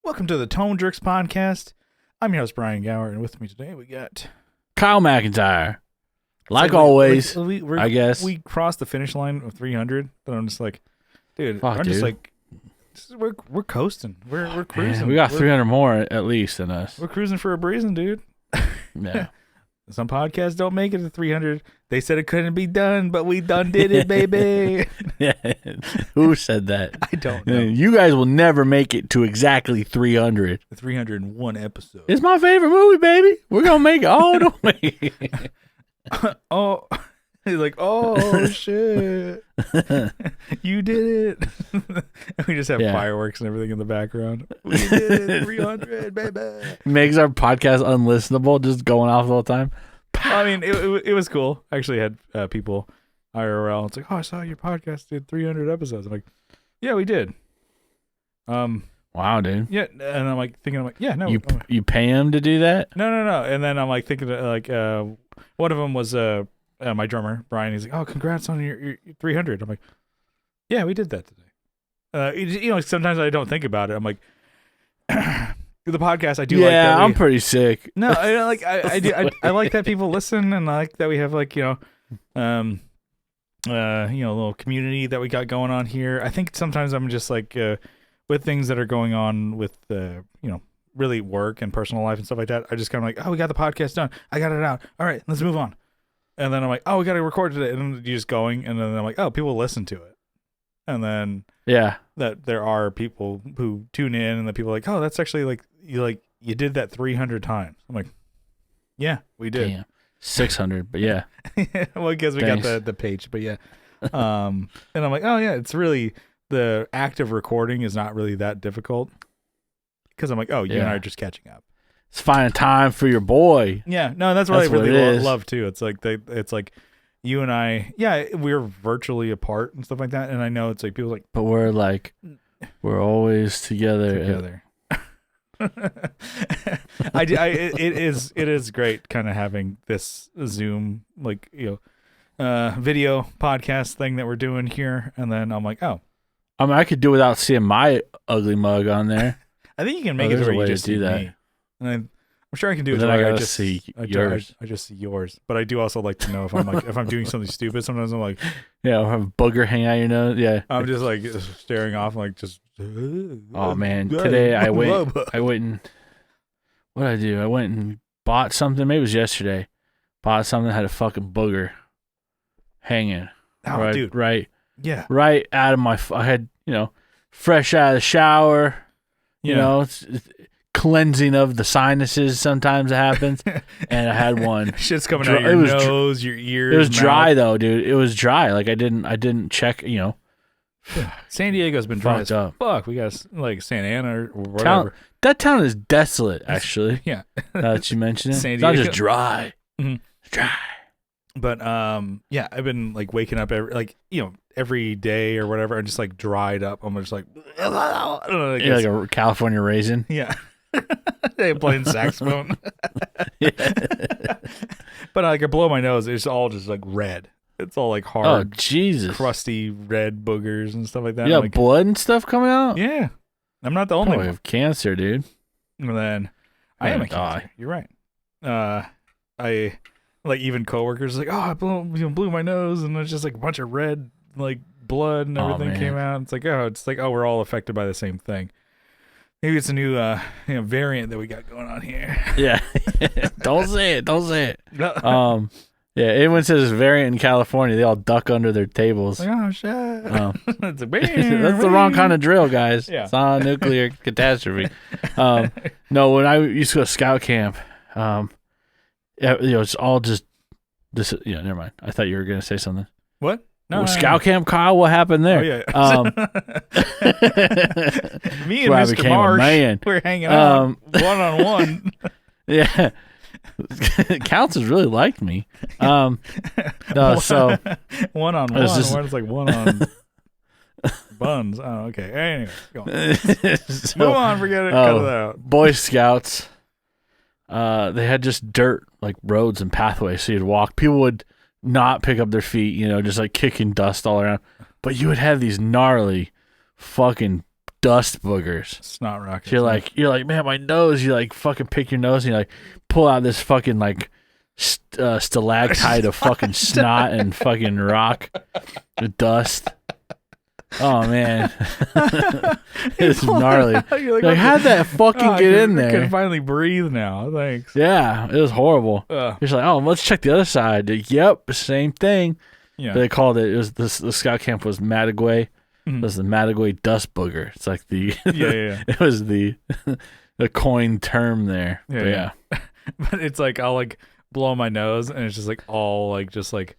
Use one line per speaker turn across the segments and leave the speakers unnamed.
Welcome to the Tone Jerks podcast. I'm your host, Brian Gower, and with me today we got
Kyle McIntyre. Like always, I guess.
We crossed the finish line of 300, but I'm just like, dude, just like, we're coasting. We're cruising.
Man, we got 300 more at least than us.
We're cruising for a breezing, dude.
Yeah.
Some podcasts don't make it to 300. They said it couldn't be done, but we done did it, baby.
Yeah. Who said that?
I don't know.
You guys will never make it to exactly 300.
The 301 episode.
It's my favorite movie, baby. We're going to make it. Oh, don't make it.
Oh, he's like, oh, shit. You did it. We just have fireworks and everything in the background. We did it. 300, baby.
Makes our podcast unlistenable, just going off all the time.
I mean, it was cool. I actually had people IRL. It's like, oh, I saw your podcast did 300 episodes. I'm like, yeah, we did.
Wow, dude.
Yeah, and I'm like, yeah, no.
You pay him to do that?
No. And then I'm like thinking, like, one of them was my drummer, Brian. He's like, oh, congrats on your 300. I'm like, yeah, we did that today. Sometimes I don't think about it. I'm like, the podcast, I do like that.
Yeah, I'm pretty sick.
No, I do. I like that people listen, and I like that we have a little community that we got going on here. I think sometimes I'm just like with things that are going on with really work and personal life and stuff like that. I just kind of like, oh, we got the podcast done. I got it out. All right, let's move on. And then I'm like, oh, we got to record today. And then you're just going, and then I'm like, oh, people listen to it. And then that there are people who tune in, and the people are like, oh, that's actually like you did that 300 times. I'm like, yeah, we did.
Damn. 600, but yeah.
Well, I guess we got the page, but yeah. And I'm like, oh yeah, it's really the act of recording is not really that difficult, because I'm like, oh, you and I are just catching up.
It's finding time for your boy.
Yeah, no, that's what I really love too. It's like you and I, we're virtually apart and stuff like that. And I know it's like people like,
but we're always together.
It is great kind of having this Zoom video podcast thing that we're doing here. And then I'm like, oh,
I mean, I could do without seeing my ugly mug on there.
I think you can make it where you just do that. Me. And I'm sure I can do it.
I just see yours.
I just see yours, but I do also like to know if I'm doing something stupid. Sometimes I'm like,
yeah, I'll have a booger hang out your nose. Yeah,
I'm just like staring off, like just.
Oh man, today I went and what did I do? I went and bought something. Maybe it was yesterday. Bought something that had a fucking booger hanging.
Oh,
right,
dude.
Right.
Yeah.
Right out of my. I had fresh out of the shower. It's cleansing of the sinuses. Sometimes it happens, and I had one.
Shit's coming out of your nose, your ears.
It was dry though, dude. It was dry. Like I didn't check.
San Diego's been dry as fuck. We got like Santa Ana or whatever.
That town is desolate, actually.
Yeah.
Now that you mention it,
San
Diego. It's not just dry.
Mm-hmm.
It's dry.
But I've been like waking up every day or whatever, and just like dried up. I'm just like,
like a California raisin.
Yeah. They playing saxophone. But I blow my nose. It's all just like red. It's all like hard,
oh Jesus,
crusty red boogers and stuff like that.
Yeah, blood and stuff coming out.
Yeah, I'm not the only one.
I have cancer, dude.
And then I am a cancer. You're right. I like even coworkers like, oh, I blew my nose, and it's just like a bunch of red like blood and everything came out. It's like we're all affected by the same thing. Maybe it's a new variant that we got going on here.
Yeah, don't say it. Yeah, anyone says variant in California, they all duck under their tables.
Like, oh, shit.
That's the wrong kind of drill, guys. Yeah. It's not a nuclear catastrophe. No, when I used to go to scout camp, it's all just this. Yeah, never mind. I thought you were going to say something.
What? No,
scout camp, Kyle, what happened there?
Oh, yeah. Me and Mr. Marsh, we're hanging out one-on-one.
Yeah. Counselors really liked me. No, so
one-on-one. It's like one-on buns. Oh, okay. Anyway, go on. So, move on. Forget it. Cut it out.
Boy Scouts, they had just dirt, like roads and pathways, so you'd walk. People would not pick up their feet, just like kicking dust all around. But you would have these gnarly fucking dust boogers.
Snot rockets.
You're like, man, my nose. You like fucking pick your nose and you like pull out this fucking like stalactite of fucking snot and fucking rock with dust. Oh man, it's gnarly. Like, how'd that fucking get in there?
I can finally breathe now. Thanks.
Yeah, it was horrible. He's like, oh, let's check the other side. Yep, same thing.
Yeah.
But they called it. It was the scout camp was Mattagway. It was the Mattagway dust booger. It's like the It was the coined term there.
Yeah. But it's like I'll like blow my nose and it's just like all like just like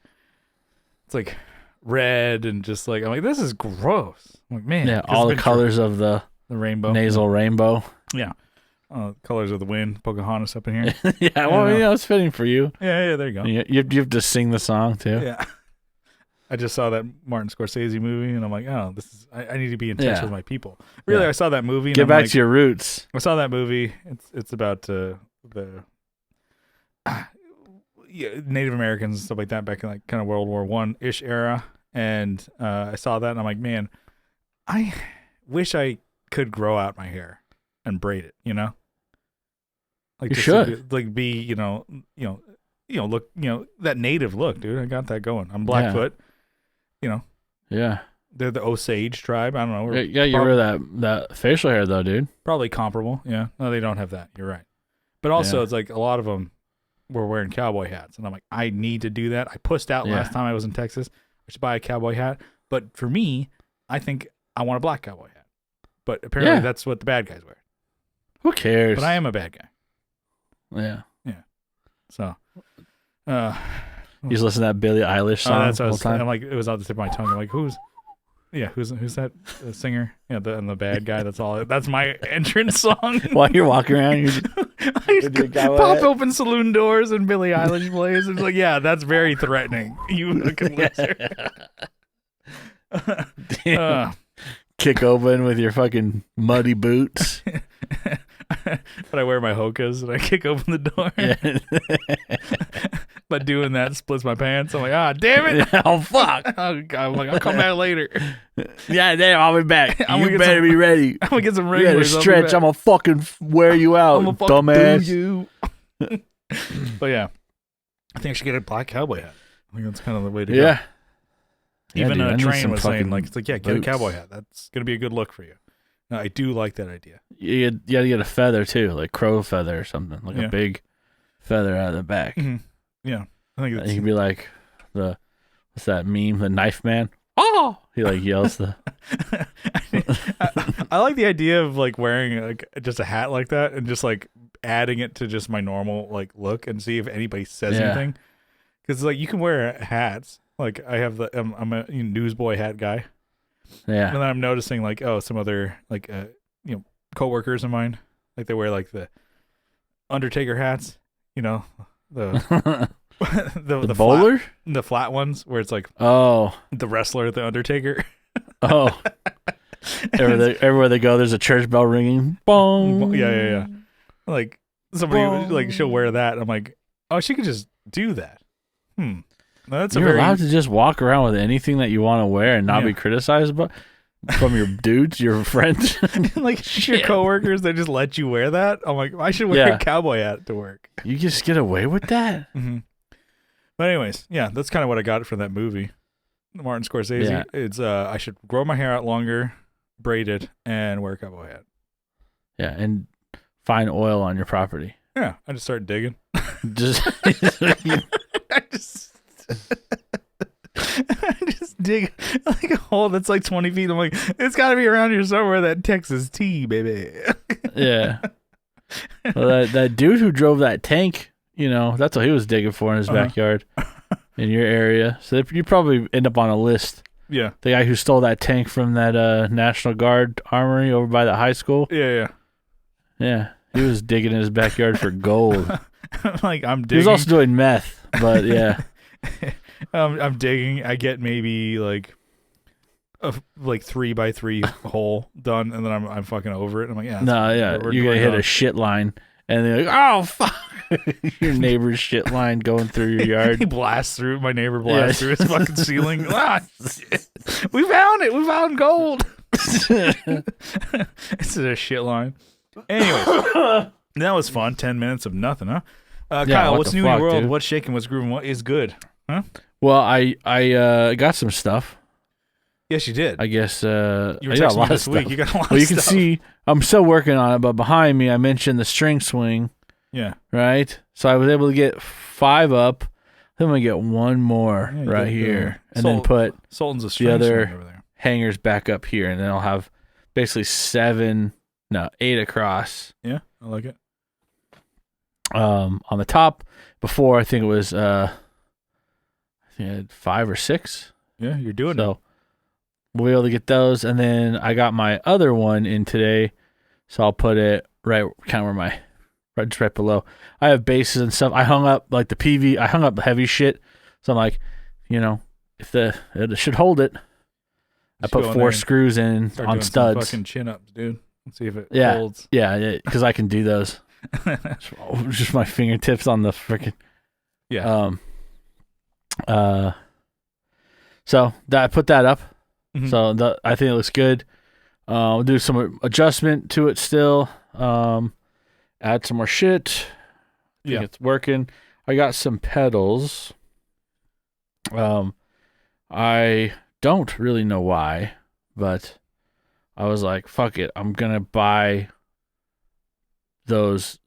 it's like red and just like I'm like, this is gross. I'm like, man.
Yeah, all the colors of the
rainbow.
Nasal rainbow.
Yeah. Colors of the wind, Pocahontas up in here.
Yeah, well, it's fitting for you.
Yeah, there you go.
You have to sing the song too.
Yeah. I just saw that Martin Scorsese movie, and I'm like, oh, this is. I need to be in touch with my people. Really, I saw that movie. And
Get back to your roots.
I saw that movie. It's about the Native Americans and stuff like that back in like kind of World War I-ish era, and I saw that, and I'm like, man, I wish I could grow out my hair and braid it. You know, like
you should
be look that native look, dude. I got that going. I'm Blackfoot.
Yeah.
They're the Osage tribe. I don't know.
Yeah, you wear that facial hair though, dude.
Probably comparable. Yeah. No, they don't have that. You're right. But also, it's like a lot of them were wearing cowboy hats, and I'm like, I need to do that. I pushed out last time I was in Texas. I should buy a cowboy hat. But for me, I think I want a black cowboy hat. But apparently, that's what the bad guys wear.
Who cares?
But I am a bad guy.
Yeah.
Yeah. So.
You just listen to that Billie Eilish song
that's what
the whole time?
I'm like, it was on the tip of my tongue. I'm like, who's that singer? Yeah, and the bad guy. That's my entrance song.
While you're walking around,
I just pop open saloon doors and Billie Eilish plays. It's like, yeah, that's very threatening. You fucking loser.
Kick open with your fucking muddy boots.
But I wear my hokas and I kick open the door. But doing that splits my pants. I'm like, damn it.
Oh, fuck.
I'm like, I'll come back later.
Yeah, damn, I'll be back. You better be ready.
I'm going to get some
You gotta stretch. I'm going to fucking wear you out,
I'm
dumbass.
You. But yeah, I think I should get a black cowboy hat. I think that's kind of the way to go. Even a train was saying, like, it's like, get a cowboy hat. That's going to be a good look for you. No, I do like that idea.
You got to get a feather, too, like crow feather or something, like a big feather out of the back.
Mm-hmm. Yeah. I think
you can be like what's that meme? The knife man. Oh! He like yells the...
I like the idea of like wearing like just a hat like that and just like adding it to just my normal like look and see if anybody says anything. Because like you can wear hats. Like I have I'm a newsboy hat guy.
Yeah.
And then I'm noticing like, some other like coworkers of mine, like they wear like the Undertaker hats, the
the bowler?
The flat ones where it's like the wrestler, the Undertaker.
Everywhere they go, there's a church bell ringing. Boom.
Yeah. Like somebody she'll wear that. I'm like, oh, she could just do that. You're
allowed to just walk around with anything that you want to wear and not be criticized from your dudes, your friends.
Like your coworkers, they just let you wear that. I'm like, I should wear a cowboy hat to work.
You just get away with that?
Mm-hmm. But anyways, that's kind of what I got from that movie, Martin Scorsese. Yeah. It's I should grow my hair out longer, braid it, and wear a cowboy hat.
Yeah, and find oil on your property.
Yeah, I just start digging. I just dig like a hole that's like 20 feet. I'm like, it's got to be around here somewhere. That Texas tea, baby.
Yeah. Well, that dude who drove that tank, that's what he was digging for in his backyard in your area. So you probably end up on a list.
Yeah.
The guy who stole that tank from that National Guard armory over by the high school.
Yeah.
Yeah. He was digging in his backyard for gold.
Like I'm digging.
He was also doing meth, but yeah.
I'm digging. I get maybe like a 3x3 hole done, and then I'm fucking over it. I'm like,
you're gonna hit a shit line, and they're like, oh fuck, your neighbor's shit line going through your yard.
He blasts through. My neighbor blasts through his fucking ceiling. Shit. We found it. We found gold. It's a shit line. Anyways, that was fun. 10 minutes of nothing, huh? Kyle, what's new in your world? Dude? What's shaking? What's grooving? What is good? Huh?
Well, I got some stuff.
Yes, you did.
I guess
you were
I got a lot of
stuff. You got a lot
well,
of
you can see I'm still working on it, but behind me I mentioned the string swing.
Yeah.
Right? So I was able to get 5 up. Then I'm going to get one more right here. And then put
Sultan's a
the
string
other
swing over there.
hangers back up here. And then I'll have basically 8 across.
Yeah, I like it.
On the top. Before, I think it was I had 5 or 6.
Yeah, you're doing it.
So we'll be able to get those. And then I got my other one in today. So I'll put it right kind of where right below. I have bases and stuff. I hung up like the PV. I hung up heavy shit. So I'm like, if it should hold it. I put 4 screws in on studs.
Fucking chin ups, dude. Let's see if it holds.
Yeah, because I can do those. Just my fingertips on the freaking.
Yeah.
So I put that up.
Mm-hmm.
So I think it looks good. We'll do some adjustment to it still. Add some more shit. I think it's working. I got some pedals. I don't really know why, but I was like, fuck it. I'm going to buy those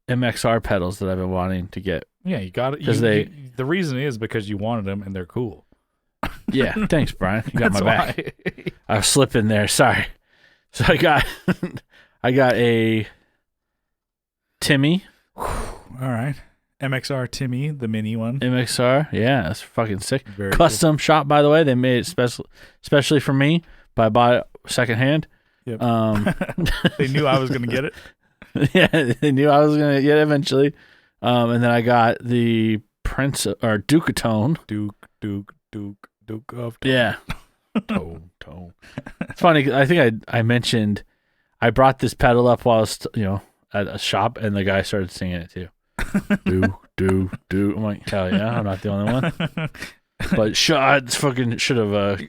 MXR pedals that I've been wanting to get.
Yeah, you got it. The reason is because you wanted them and they're cool.
Yeah, thanks, Brian. You got my back. I was slipping there. Sorry. So I got a Timmy.
All right. MXR Timmy, the mini one.
MXR, yeah, that's fucking sick.
Very
Custom shop, by the way. They made it especially for me, but I bought it secondhand.
Yep. They knew I was going to get it.
Yeah, they knew I was going to get it eventually. And then I got the Ducatone. Duke of tone. Yeah. Tone. It's funny. I think I mentioned I brought this pedal up while I was, at a shop, and the guy started singing it too. do. I'm like, hell yeah, I'm not the only one. But I fucking should have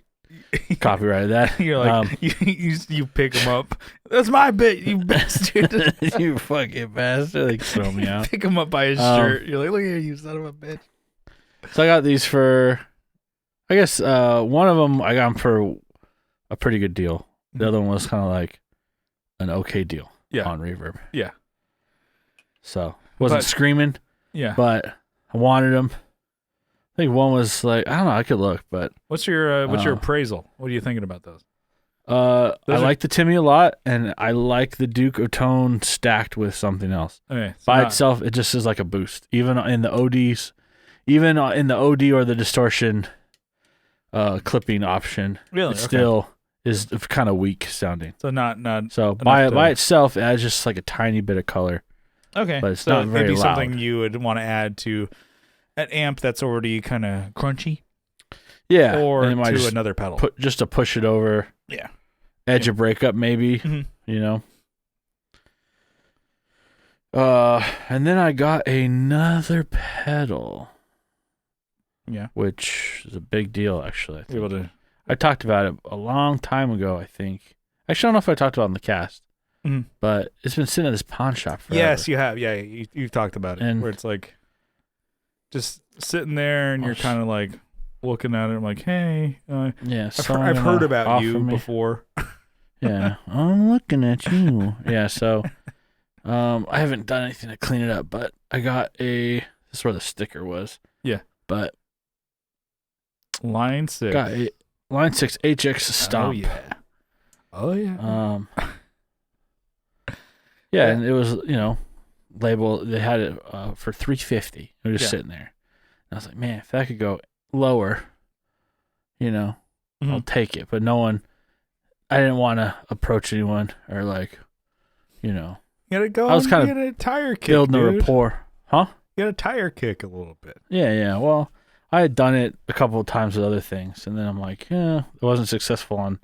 copyrighted that.
You're like, you pick him up. That's my bit, you bastard.
You fucking bastard. Like, throw me out.
Pick him up by his shirt. You're like, look here, you son of a bitch.
So I got these for, I guess, one of them I got them for a pretty good deal. The other one was kind of like an okay deal on Reverb.
Yeah.
So wasn't screaming.
Yeah.
But I wanted them. I think one was like, I don't know, I could look, but
what's your appraisal? What are you thinking about those?
I like the Timmy a lot, and I like the Duke of Tone stacked with something else.
Okay, so
by itself, it just is like a boost. Even in the ODs, even in the OD or the distortion clipping option,
really,
it still is kind of weak sounding.
So not
so by itself, it adds just like a tiny bit of color.
Okay,
but it's not very
maybe
loud.
Something you would want to add to an amp that's already kind of crunchy.
Yeah,
or to another pedal,
just to push it over.
Yeah,
edge of breakup maybe.
Mm-hmm.
And then I got another pedal.
Yeah,
which is a big deal actually.
I
talked about it a long time ago. I think. Actually, I don't know if I talked about it on the cast.
Mm-hmm.
But it's been sitting at this pawn shop forever.
Yes, you have. Yeah, you've talked about it. And where it's like just sitting there and you're kind of like looking at it. I'm like, hey, I've heard about you before.
Yeah, I'm looking at you. Yeah, so I haven't done anything to clean it up, but I got this is where the sticker was.
Yeah.
But
line 6.
Got a line 6 HX Stomp.
Oh yeah.
Yeah, and it was, labeled, they had it for $350. It was just sitting there. And I was like, man, if that could go lower, I'll take it. But I didn't want to approach anyone or
You gotta go
I was kind
get a tire kick,
building a rapport. Huh?
You gotta tire kick a little bit.
Yeah. Well, I had done it a couple of times with other things. And then I'm like, it wasn't successful on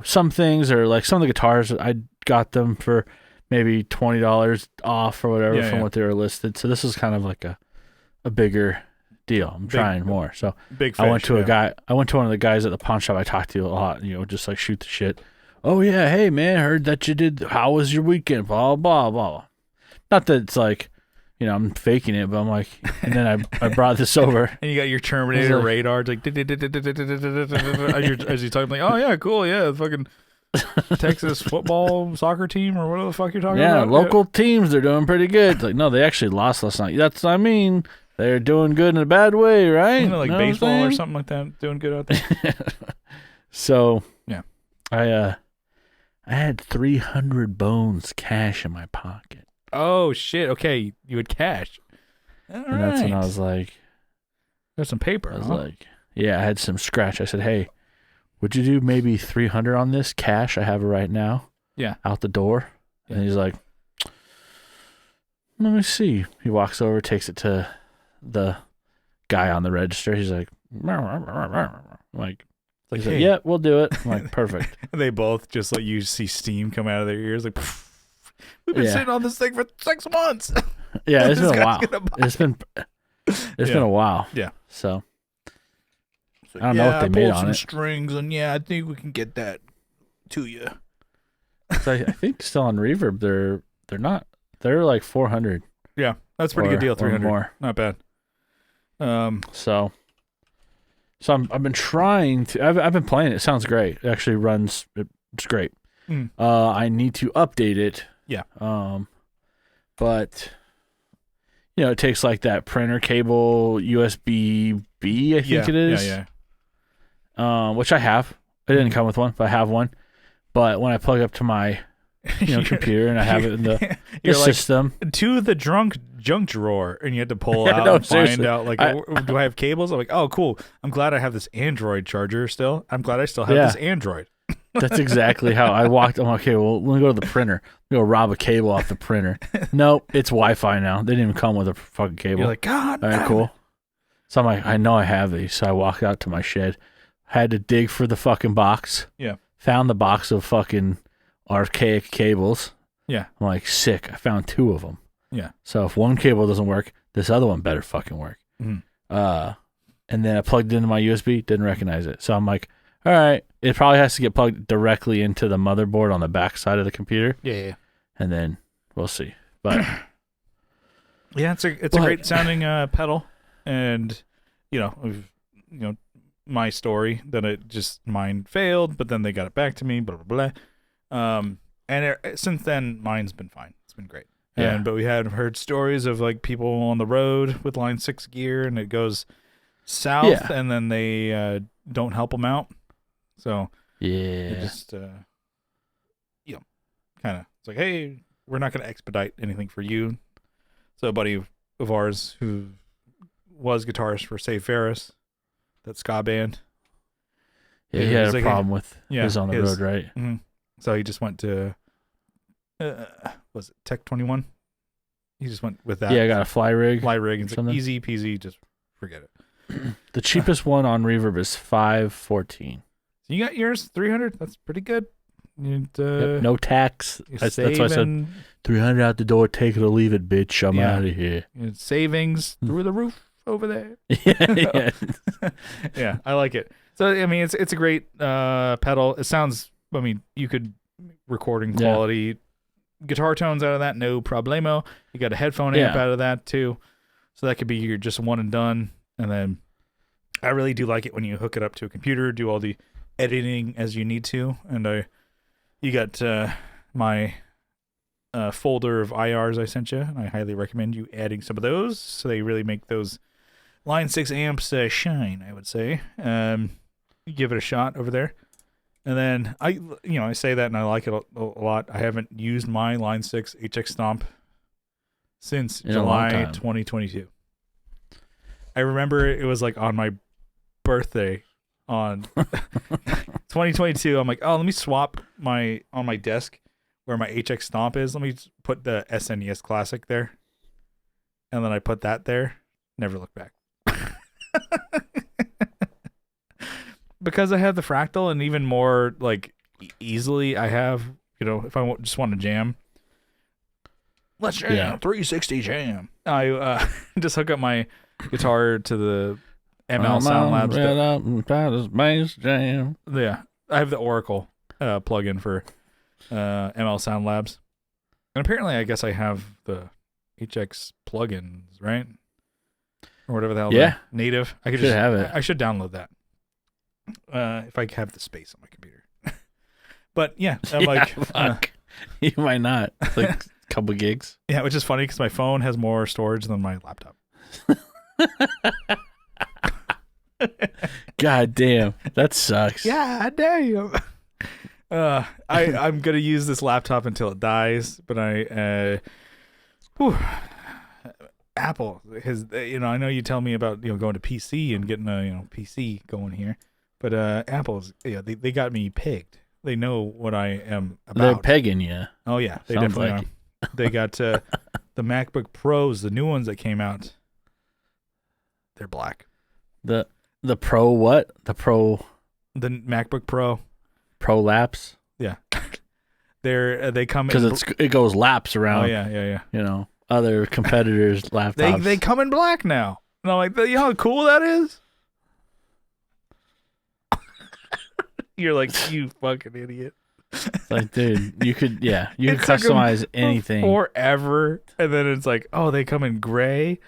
some things, or like some of the guitars, I got them for maybe $20 off or whatever from what they were listed. So this is kind of like a bigger deal. I'm trying more. So
big fish,
I went to one of the guys at the pawn shop I talked to a lot, just like shoot the shit oh yeah, hey man, heard that you did. How was your weekend? Blah blah blah. Not that it's like, I'm faking it, but I'm like, and then I brought this over.
And you got your Terminator
like,
radar, it's like as you talking, like, oh yeah, cool, yeah, fucking Texas football soccer team or whatever the fuck you're talking about.
Yeah, local teams, they're doing pretty good. It's like, no, they actually lost last night. That's what I mean. They're doing good in a bad way, right?
Like baseball or something like that, doing good out there.
So
yeah,
I had 300 bones cash in my pocket.
Oh shit! Okay, you had cash. All
and that's when I was like,
"There's some paper."
I was like, "Yeah, I had some scratch." I said, "Hey, would you do maybe 300 on this cash? I have it right now."
Yeah.
Out the door, and he's like, "Let me see." He walks over, takes it to the guy on the register. He's like, "Like,
hey.
Yeah, we'll do it." I'm like, perfect.
They both just like you see steam come out of their ears, like. We've been sitting on this thing for 6 months.
Yeah, it's been a while. It's been a while.
Yeah.
So I don't know what they made on it.
Strings, and I think we can get that to you.
So I think still on Reverb, they're not. They're like 400.
Yeah, that's a pretty good deal. 300
more.
Not bad.
So I've been trying to. I've been playing it. It sounds great. It actually runs. It's great. I need to update it.
Yeah.
But it takes like that printer cable USB-B, I think it is.
Yeah.
Which I have. It didn't come with one, but I have one. But when I plug up to my computer and I have it in the system.
To the junk drawer, and you had to pull out and find out, like, do I have cables? I'm like, oh, cool. I'm glad I have this Android charger still. I'm glad I still have this Android.
That's exactly how I walked. I'm like, okay, well, let me go to the printer. Let me go rob a cable off the printer. Nope, it's Wi-Fi now. They didn't even come with a fucking cable.
You're like, God.
All right, cool. So I'm like, I know I have these. So I walked out to my shed. Had to dig for the fucking box.
Yeah.
Found the box of fucking archaic cables.
Yeah.
I'm like, sick. I found 2 of them.
Yeah.
So if one cable doesn't work, this other one better fucking work.
Mm-hmm.
And then I plugged it into my USB, didn't recognize it. So I'm like, all right, it probably has to get plugged directly into the motherboard on the back side of the computer.
Yeah.
And then we'll see. But
yeah, it's a great sounding pedal, and my story that mine failed, but then they got it back to me. Blah blah blah. And since then, mine's been fine. It's been great.
Yeah.
But we had heard stories of like people on the road with Line 6 gear, and it goes south, and then they don't help them out. So it just kind of, it's like, hey, we're not going to expedite anything for you. So a buddy of ours who was guitarist for Save Ferris, that ska band.
Yeah, he had a problem with his on the road, right?
Mm-hmm. So he just went to was it Tech 21? He just went with that.
Yeah, I got a fly rig.
And it's like easy peasy, just forget it.
The cheapest one on Reverb is $514.
So you got yours 300. That's pretty good.
No tax. That's why I said 300 out the door. Take it or leave it, bitch. I'm out of here.
Savings through the roof over there.
Yeah.
Yeah, I like it. So I mean, it's a great pedal. It sounds. I mean, you could recording quality, guitar tones out of that, no problemo. You got a headphone amp out of that too, so that could be your just one and done. And then I really do like it when you hook it up to a computer, do all the editing as you need to. And you got my folder of IRs I sent you, and I highly recommend you adding some of those, so they really make those Line 6 amps shine, I would say. Give it a shot over there. And then I say that and I like it a lot. I haven't used my Line 6 HX Stomp since July 2022. I remember it was like on my birthday on 2022. I'm like, oh, let me swap on my desk where my HX Stomp is. Let me put the SNES Classic there. And then I put that there. Never look back. Because I have the fractal, and even more like easily I have, if I just want to jam, let's jam, 360 jam. I just hook up my guitar to the ML Sound Labs.
Jam.
Yeah, I have the Oracle, plugin for ML Sound Labs. And apparently, I guess I have the HX plugins, right? Or whatever the hell.
Yeah.
Native. I could
Should have it.
I should download that. If I have the space on my computer. But yeah, I'm
fuck. You might not. It's like a couple gigs.
Yeah, which is funny because my phone has more storage than my laptop.
God damn. That sucks.
Yeah, damn. I'm gonna use this laptop until it dies, but Apple has, I know you tell me about going to PC and getting a PC going here, but Apple's they got me pegged. They know what I am about.
They're pegging you.
Oh yeah, they
Sounds
definitely
like
are. They got the MacBook Pros, the new ones that came out. They're black.
The Pro what? The
MacBook Pro.
Prolapse.
Yeah. They come
because it goes laps around.
Oh yeah.
Other competitors' laptops.
They come in black now. And I'm like, you know how cool that is? You're like, you fucking idiot.
It's like, dude, you could customize anything
forever, and then it's like, oh, they come in gray,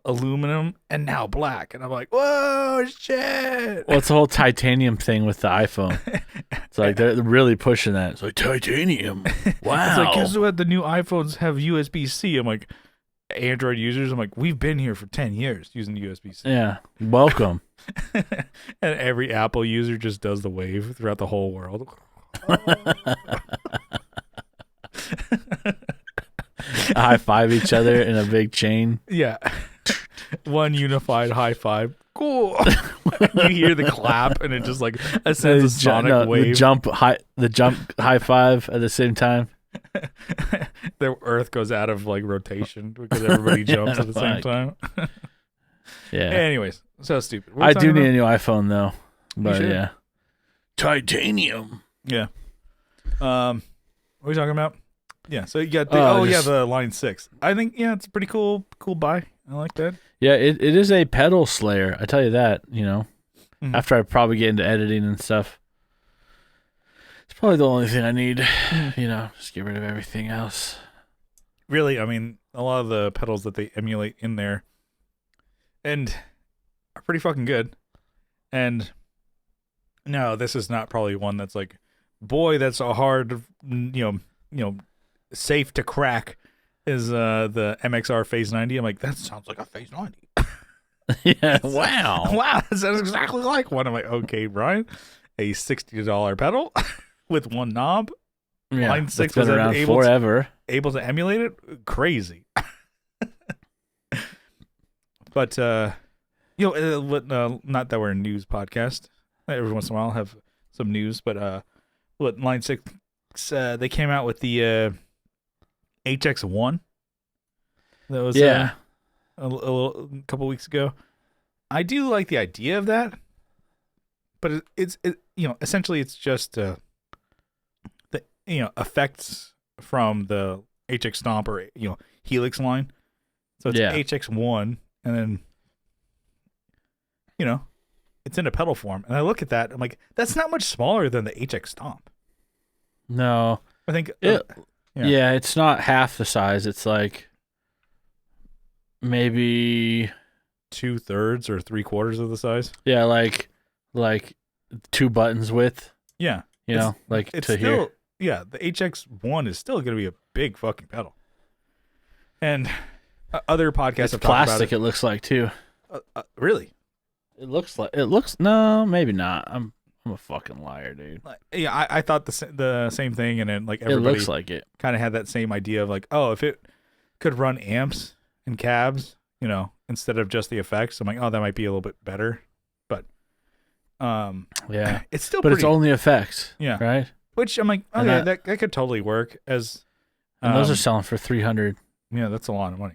aluminum, and now black, and I'm like, whoa, shit.
Well, it's the whole titanium thing with the iPhone. It's like they're really pushing that. It's like titanium. Wow.
It's like, guess what? The new iPhones have USB-C. I'm like, Android users. I'm like, we've been here for 10 years using USB-C.
Yeah, welcome.
And every Apple user just does the wave throughout the whole world.
High five each other in a big chain.
Yeah. One unified high five. Cool. You hear the clap and it just like sends a sonic wave.
The jump high five at the same time.
The Earth goes out of like rotation because everybody jumps at the same time.
Yeah.
Anyways, so stupid.
I do need a new iPhone though. But
yeah.
Titanium.
Yeah. What are we talking about? Yeah, so you got the Line 6. I think it's a pretty cool buy. I like that.
Yeah, it is a pedal slayer. I tell you that,
Mm-hmm.
After I probably get into editing and stuff. It's probably the only thing I need, just get rid of everything else.
Really, I mean, a lot of the pedals that they emulate in there and are pretty fucking good. And no, this is not probably one that's like, boy, that's a hard, safe to crack is the MXR Phase 90. I'm like, that sounds like a Phase 90.
Yeah, wow.
Wow, that sounds exactly like one. I'm like, okay, Brian, a $60 pedal with one knob.
Yeah,
Line 6
was around forever.
Able to emulate it? Crazy. But, not that we're a news podcast. Every once in a while I'll have some news, but Line 6, they came out with the HX1. That was a couple weeks ago. I do like the idea of that, but it's essentially it's just the effects from the HX Stomp or Helix line. So it's HX1, and then it's in a pedal form. And I look at that, I'm like, that's not much smaller than the HX Stomp.
No,
I think
it's not half the size. It's like maybe
2/3 or 3/4 of the size.
Yeah, like 2 buttons width.
Yeah,
it's
still,
here.
Yeah, the HX1 is still going to be a big fucking pedal. And other podcasts have talked about it.
It looks like too.
Really?
It looks no, maybe not. I'm a fucking liar, dude.
Yeah, I thought the same thing, and then like everybody
it looks like it.
Kind of had that same idea of like, oh, if it could run amps and cabs, instead of just the effects, I'm like, oh, that might be a little bit better. But
yeah,
it's still,
but it's only effects.
Yeah,
right.
Which I'm like, okay, that could totally work as.
And those are selling for $300.
Yeah, that's a lot of money.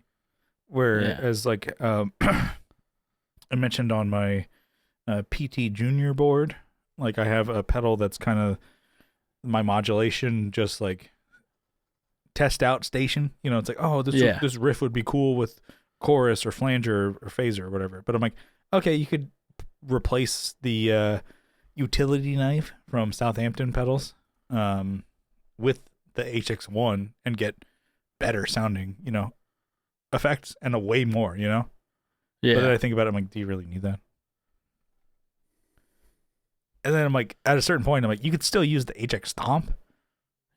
Whereas like I mentioned on my PT Junior board, like I have a pedal that's kind of my modulation, just like test out station. It's like, oh, this riff would be cool with chorus or flanger or phaser or whatever. But I'm like, okay, you could replace the utility knife from Southampton pedals with the HX1 and get better sounding, effects and a way more,
Yeah.
But then I think about it, I'm like, do you really need that? And then I'm like, at a certain point, I'm like, you could still use the HX Stomp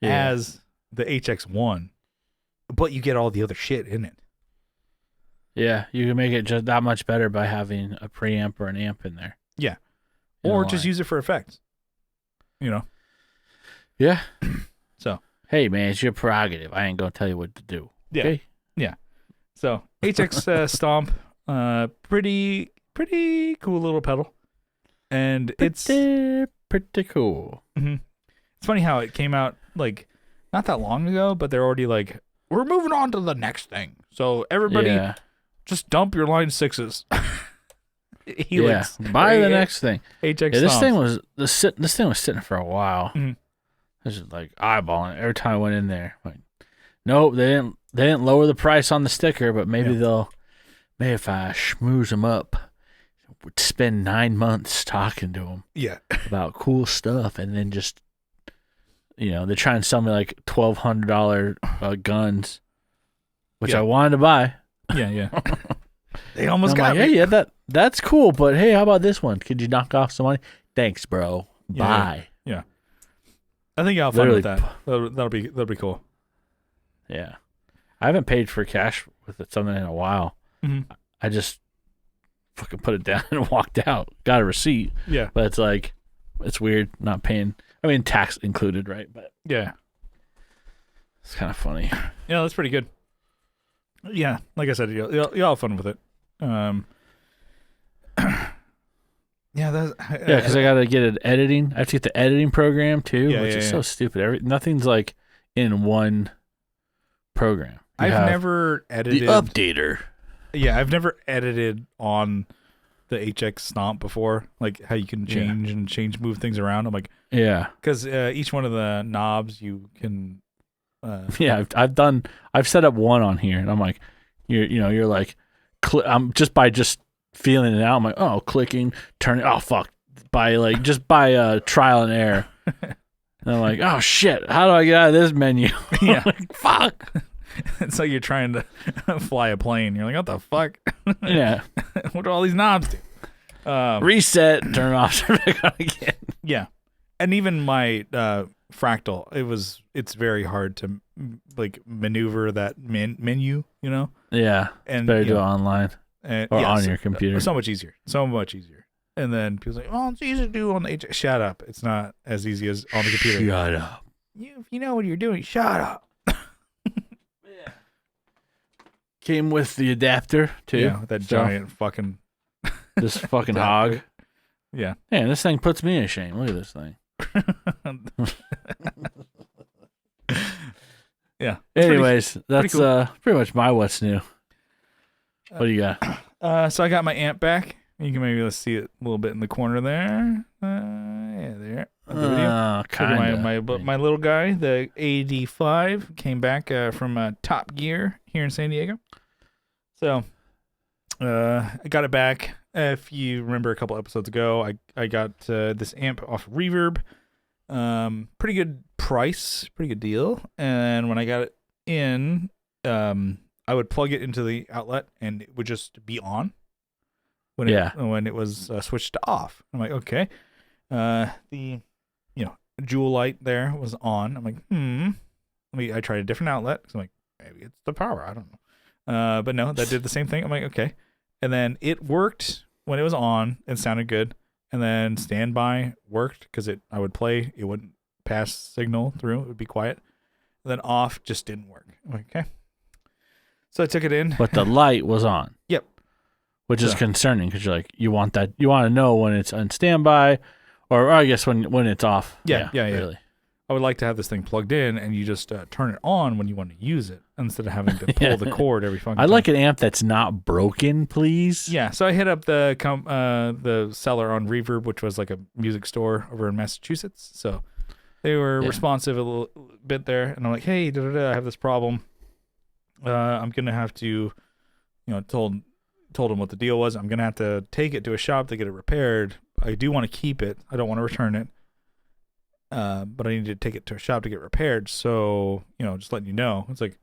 as the HX1, but you get all the other shit in it.
Yeah, you can make it just that much better by having a preamp or an amp in there.
Yeah. Or just use it for effects.
Yeah.
So.
Hey, man, it's your prerogative. I ain't going to tell you what to do.
Yeah.
Okay?
Yeah. So, HX Stomp, pretty cool little pedal. And it's
pretty cool.
Mm-hmm. It's funny how it came out, like, not that long ago, but they're already like, we're moving on to the next thing. So, everybody just dump your line 6s. Helix.
Yeah, buy the next thing.
HX
this
Stomps.
thing was sitting for a while.
Mm-hmm.
I was just like eyeballing it every time I went in there. Like, nope, they didn't lower the price on the sticker, but maybe maybe if I schmooze them up, would spend 9 months talking to them about cool stuff, and then just they try and sell me like $1,200 guns, which I wanted to buy.
Yeah. They almost got
like,
me.
Hey, that's cool, but hey, how about this one? Could you knock off some money? Thanks, bro. Bye.
Yeah. I think I'll have fun with that. That'll be cool.
Yeah. I haven't paid for cash with something in a while.
Mm-hmm.
I just fucking put it down and walked out. Got a receipt.
Yeah.
But it's like, it's weird not paying. I mean, tax included, right? But
yeah.
It's kind of funny.
Yeah, that's pretty good. Yeah, like I said, you'll have fun with it.
Because I gotta get it editing. I have to get the editing program too, which is so stupid. Nothing's like in one program.
I've never edited
the updater.
Yeah, I've never edited on the HX Stomp before, like how you can move things around. I'm like, because each one of the knobs you can.
I've set up one on here, and I'm like, you're like, I'm just feeling it out. I'm like, oh, clicking, turning. Oh fuck, by trial and error. And I'm like, oh shit, how do I get out of this menu?
Yeah,
like, fuck.
It's like you're trying to fly a plane. You're like, what the fuck?
Yeah.
What do all these knobs do?
Reset, turn it off, turn it back on again.
Yeah, and even my fractal, it's very hard to like maneuver that menu.
Yeah, and better do it online or on your computer.
So much easier. And then people's like, "Oh, it's easy to do on the HX." Shut up! It's not as easy as on the computer.
Shut up!
If you know what you're doing, shut up.
Came with the adapter too.
Yeah, that giant fucking
this fucking hog.
Yeah.
Man, this thing puts me in shame. Look at this thing.
Yeah.
Anyways, that's
cool.
pretty much my what's new. What do you got?
So I got my amp back. You can maybe let's see it a little bit in the corner there. There. The my little guy, the AD5, came back from Top Gear here in San Diego. So I got it back. If you remember a couple episodes ago, I got this amp off Reverb. Pretty good price, pretty good deal. And when I got it in, I would plug it into the outlet and it would just be on when it was switched to off. I'm like, okay. The jewel light there was on. I'm like, I tried a different outlet. So I'm like, maybe it's the power. I don't know. But no, that did the same thing. I'm like, okay. And then it worked when it was on. It sounded good. And then standby worked because I would play. It wouldn't pass signal through. It would be quiet. And then off just didn't work. I'm like, okay. So I took it in.
But the light was on.
Yep.
Which is concerning because you're like, you want to know when it's on standby or I guess when it's off.
Yeah.
Really.
I would like to have this thing plugged in and you just turn it on when you want to use it instead of having to pull the cord every fucking time.
I'd like an amp that's not broken, please.
Yeah, so I hit up the seller on Reverb, which was like a music store over in Massachusetts. So they were responsive a little bit there. And I'm like, hey, I have this problem. I'm going to have to, told them what the deal was. I'm going to have to take it to a shop to get it repaired. I do want to keep it. I don't want to return it. but I need to take it to a shop to get repaired. So, just letting you know. It's like,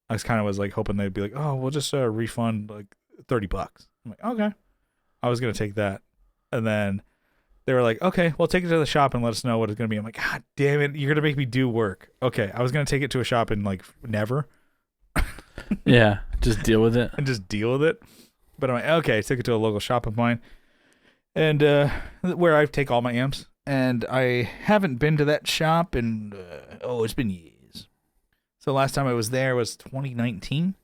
I was like hoping they'd be like, oh, we'll just refund like $30. I'm like, okay. I was going to take that. And then they were like, okay, well, take it to the shop and let us know what it's going to be. I'm like, God damn it. You're going to make me do work. Okay. I was going to take it to a shop and like never.
Yeah. Just deal with it.
And just deal with it. But I'm like, okay. I took it to a local shop of mine and where I take all my amps. And I haven't been to that shop in, it's been years. So last time I was there was 2019.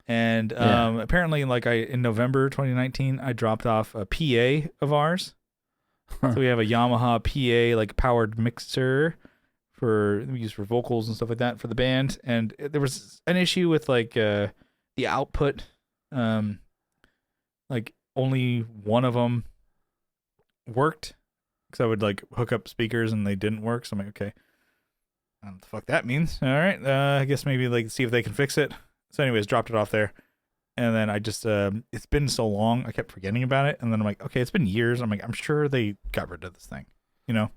And apparently, like in November 2019, I dropped off a PA of ours. So we have a Yamaha PA, like powered mixer we use for vocals and stuff like that for the band. And there was an issue with like the output. Like only one of them worked because I would like hook up speakers and they didn't work. So I'm like, okay, I don't know what the fuck that means. All right, I guess maybe like see if they can fix it. So anyways, dropped it off there. And then I just, it's been so long, I kept forgetting about it. And then I'm like, okay, it's been years. I'm like, I'm sure they got rid of this thing, And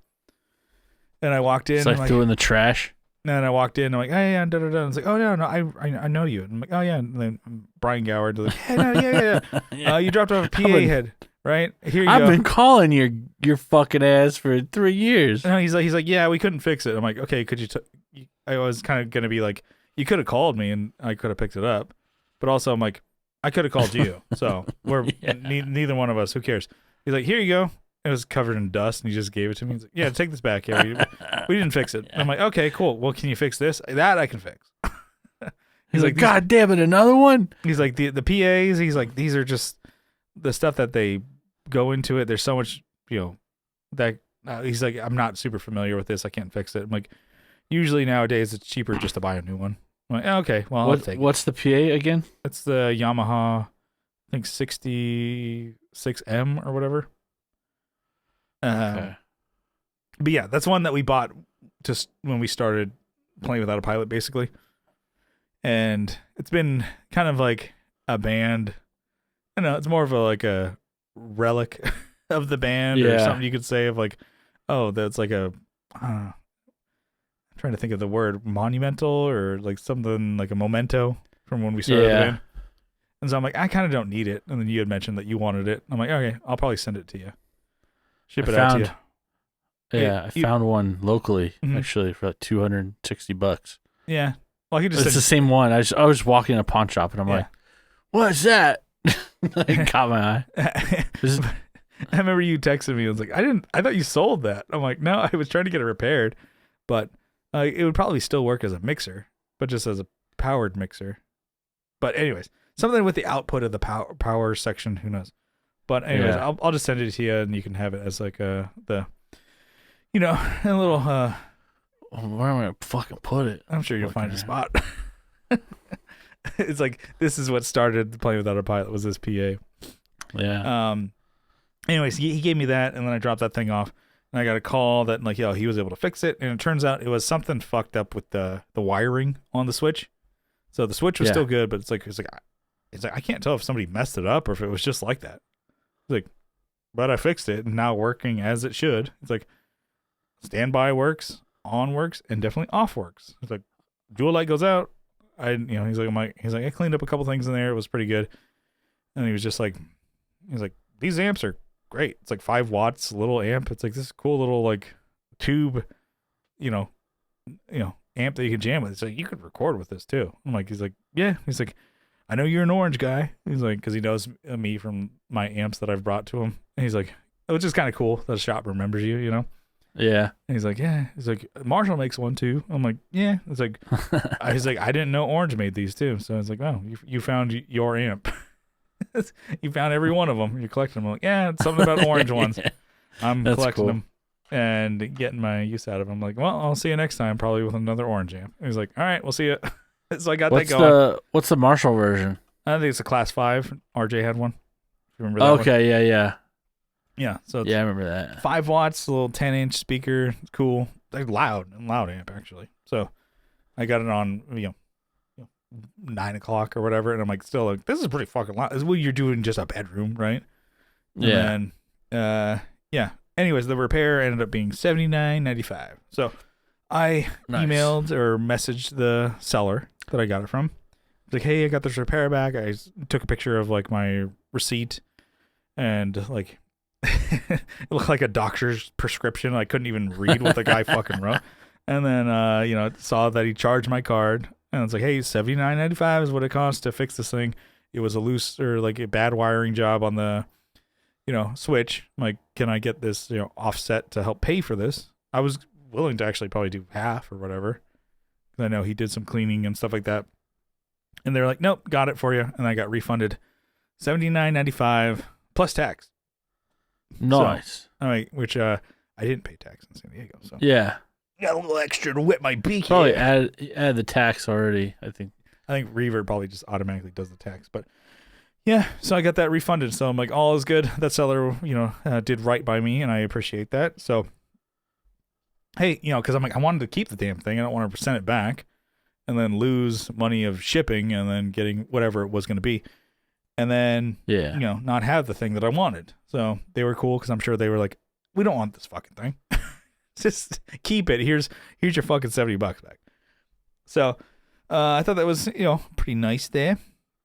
I walked in.
It's like threw in the trash.
And then I walked in. I'm like, oh, yeah, da da da. I was like, oh, no, I know you. And I'm like, oh, yeah. And then Brian Gower, like, hey, no, yeah. You dropped off a PA head, right? Here you go.
I've been calling your fucking ass for 3 years.
No, he's like, yeah, we couldn't fix it. I'm like, okay, could you? I was kind of gonna be like, you could have called me and I could have picked it up. But also, I'm like, I could have called you. So we're neither one of us. Who cares? He's like, here you go. It was covered in dust, and he just gave it to me. He's like, yeah, take this back. Yeah, we didn't fix it. I'm like, okay, cool. Well, can you fix this? That I can fix.
He's like, God damn it, another one?
He's like, the PAs, he's like, these are just the stuff that they go into it. There's so much, that he's like, I'm not super familiar with this. I can't fix it. I'm like, usually nowadays it's cheaper just to buy a new one. I'm like, okay, well, I'll take it.
What's the PA again?
It's the Yamaha, I think 66M or whatever.
Okay.
But yeah, that's one that we bought just when we started playing without a pilot, basically. And it's been kind of like a band. I don't know, it's more of a relic of the band or something you could say of like, oh, that's like I'm trying to think of the word, monumental or like something like a memento from when we started the band. And so I'm like, I kind of don't need it. And then you had mentioned that you wanted it. I'm like, okay, I'll probably send it to you. Ship it out to you.
Yeah, I found one locally actually for like $260.
Yeah. Well, I could just
it's the same one. I was walking in a pawn shop and I'm like, what's that? It caught my eye.
I remember you texted me. I was like, I thought you sold that. I'm like, no, I was trying to get it repaired, but it would probably still work as a mixer, but just as a powered mixer. But anyways, something with the output of the power section, who knows? But anyways, I'll just send it to you and you can have it as like a little
where am I gonna fucking put it?
I'm sure you'll find a spot. It's like, this is what started Playing Without a Pilot, was this PA.
Yeah.
Anyways, he gave me that, and then I dropped that thing off, and I got a call that like, he was able to fix it, and it turns out it was something fucked up with the wiring on the switch. So the switch was still good, but it's like I can't tell if somebody messed it up or if it was just like that. It's like, but I fixed it and now working as it should. It's like standby works, on works, and definitely off works. It's like dual light goes out. He's like, I cleaned up a couple things in there. It was pretty good. And he was like, these amps are great. It's like 5 watts, little amp. It's like this cool little like tube, amp that you can jam with. It's like, you could record with this too. I'm like, he's like, yeah. He's like, I know you're an orange guy. He's like, because he knows me from my amps that I've brought to him. And he's like, which is kind of cool that a shop remembers you,
Yeah.
And he's like, yeah. He's like, Marshall makes one too. I'm like, yeah. It's like, he's like, I didn't know Orange made these too. So I was like, oh, you found your amp. You found every one of them. You're collecting them. I'm like, yeah, it's something about orange ones. I'm collecting them and getting my use out of them. I'm like, well, I'll see you next time, probably with another orange amp. And he's like, all right, we'll see you. So I got that going.
What's the Marshall version?
I think it's a Class 5. RJ had one. You remember that one?
Yeah.
Yeah, so
I remember that.
5 watts, a little 10-inch speaker. It's cool. Like loud amp actually. So I got it on 9 o'clock or whatever, and I'm like, still like, this is pretty fucking loud. This is what you're doing in just a bedroom, right?
Yeah.
And then anyways, the repair ended up being $79.95. So I emailed or messaged the seller that I got it from. Like, hey, I got this repair back. I took a picture of like my receipt, and like it looked like a doctor's prescription. I couldn't even read what the guy fucking wrote. And then saw that he charged my card, and it's like, hey, $79.95 is what it costs to fix this thing. It was a loose or like a bad wiring job on the switch. I'm like, can I get this offset to help pay for this? I was willing to actually probably do half or whatever. I know he did some cleaning and stuff like that. And they're like, nope, got it for you. And I got refunded $79.95 plus tax.
Nice.
So, which I didn't pay tax in San Diego. So
yeah.
Got a little extra to whip my beak.
Probably add the tax already, I think.
I think Reverb probably just automatically does the tax. But yeah, so I got that refunded. So I'm like, all is good. That seller, did right by me, and I appreciate that. So, hey, because I'm like, I wanted to keep the damn thing. I don't want to send it back and then lose money of shipping and then getting whatever it was going to be. And then, not have the thing that I wanted. So they were cool because I'm sure they were like, we don't want this fucking thing. Just keep it. Here's your fucking $70 back. So I thought that was, pretty nice there.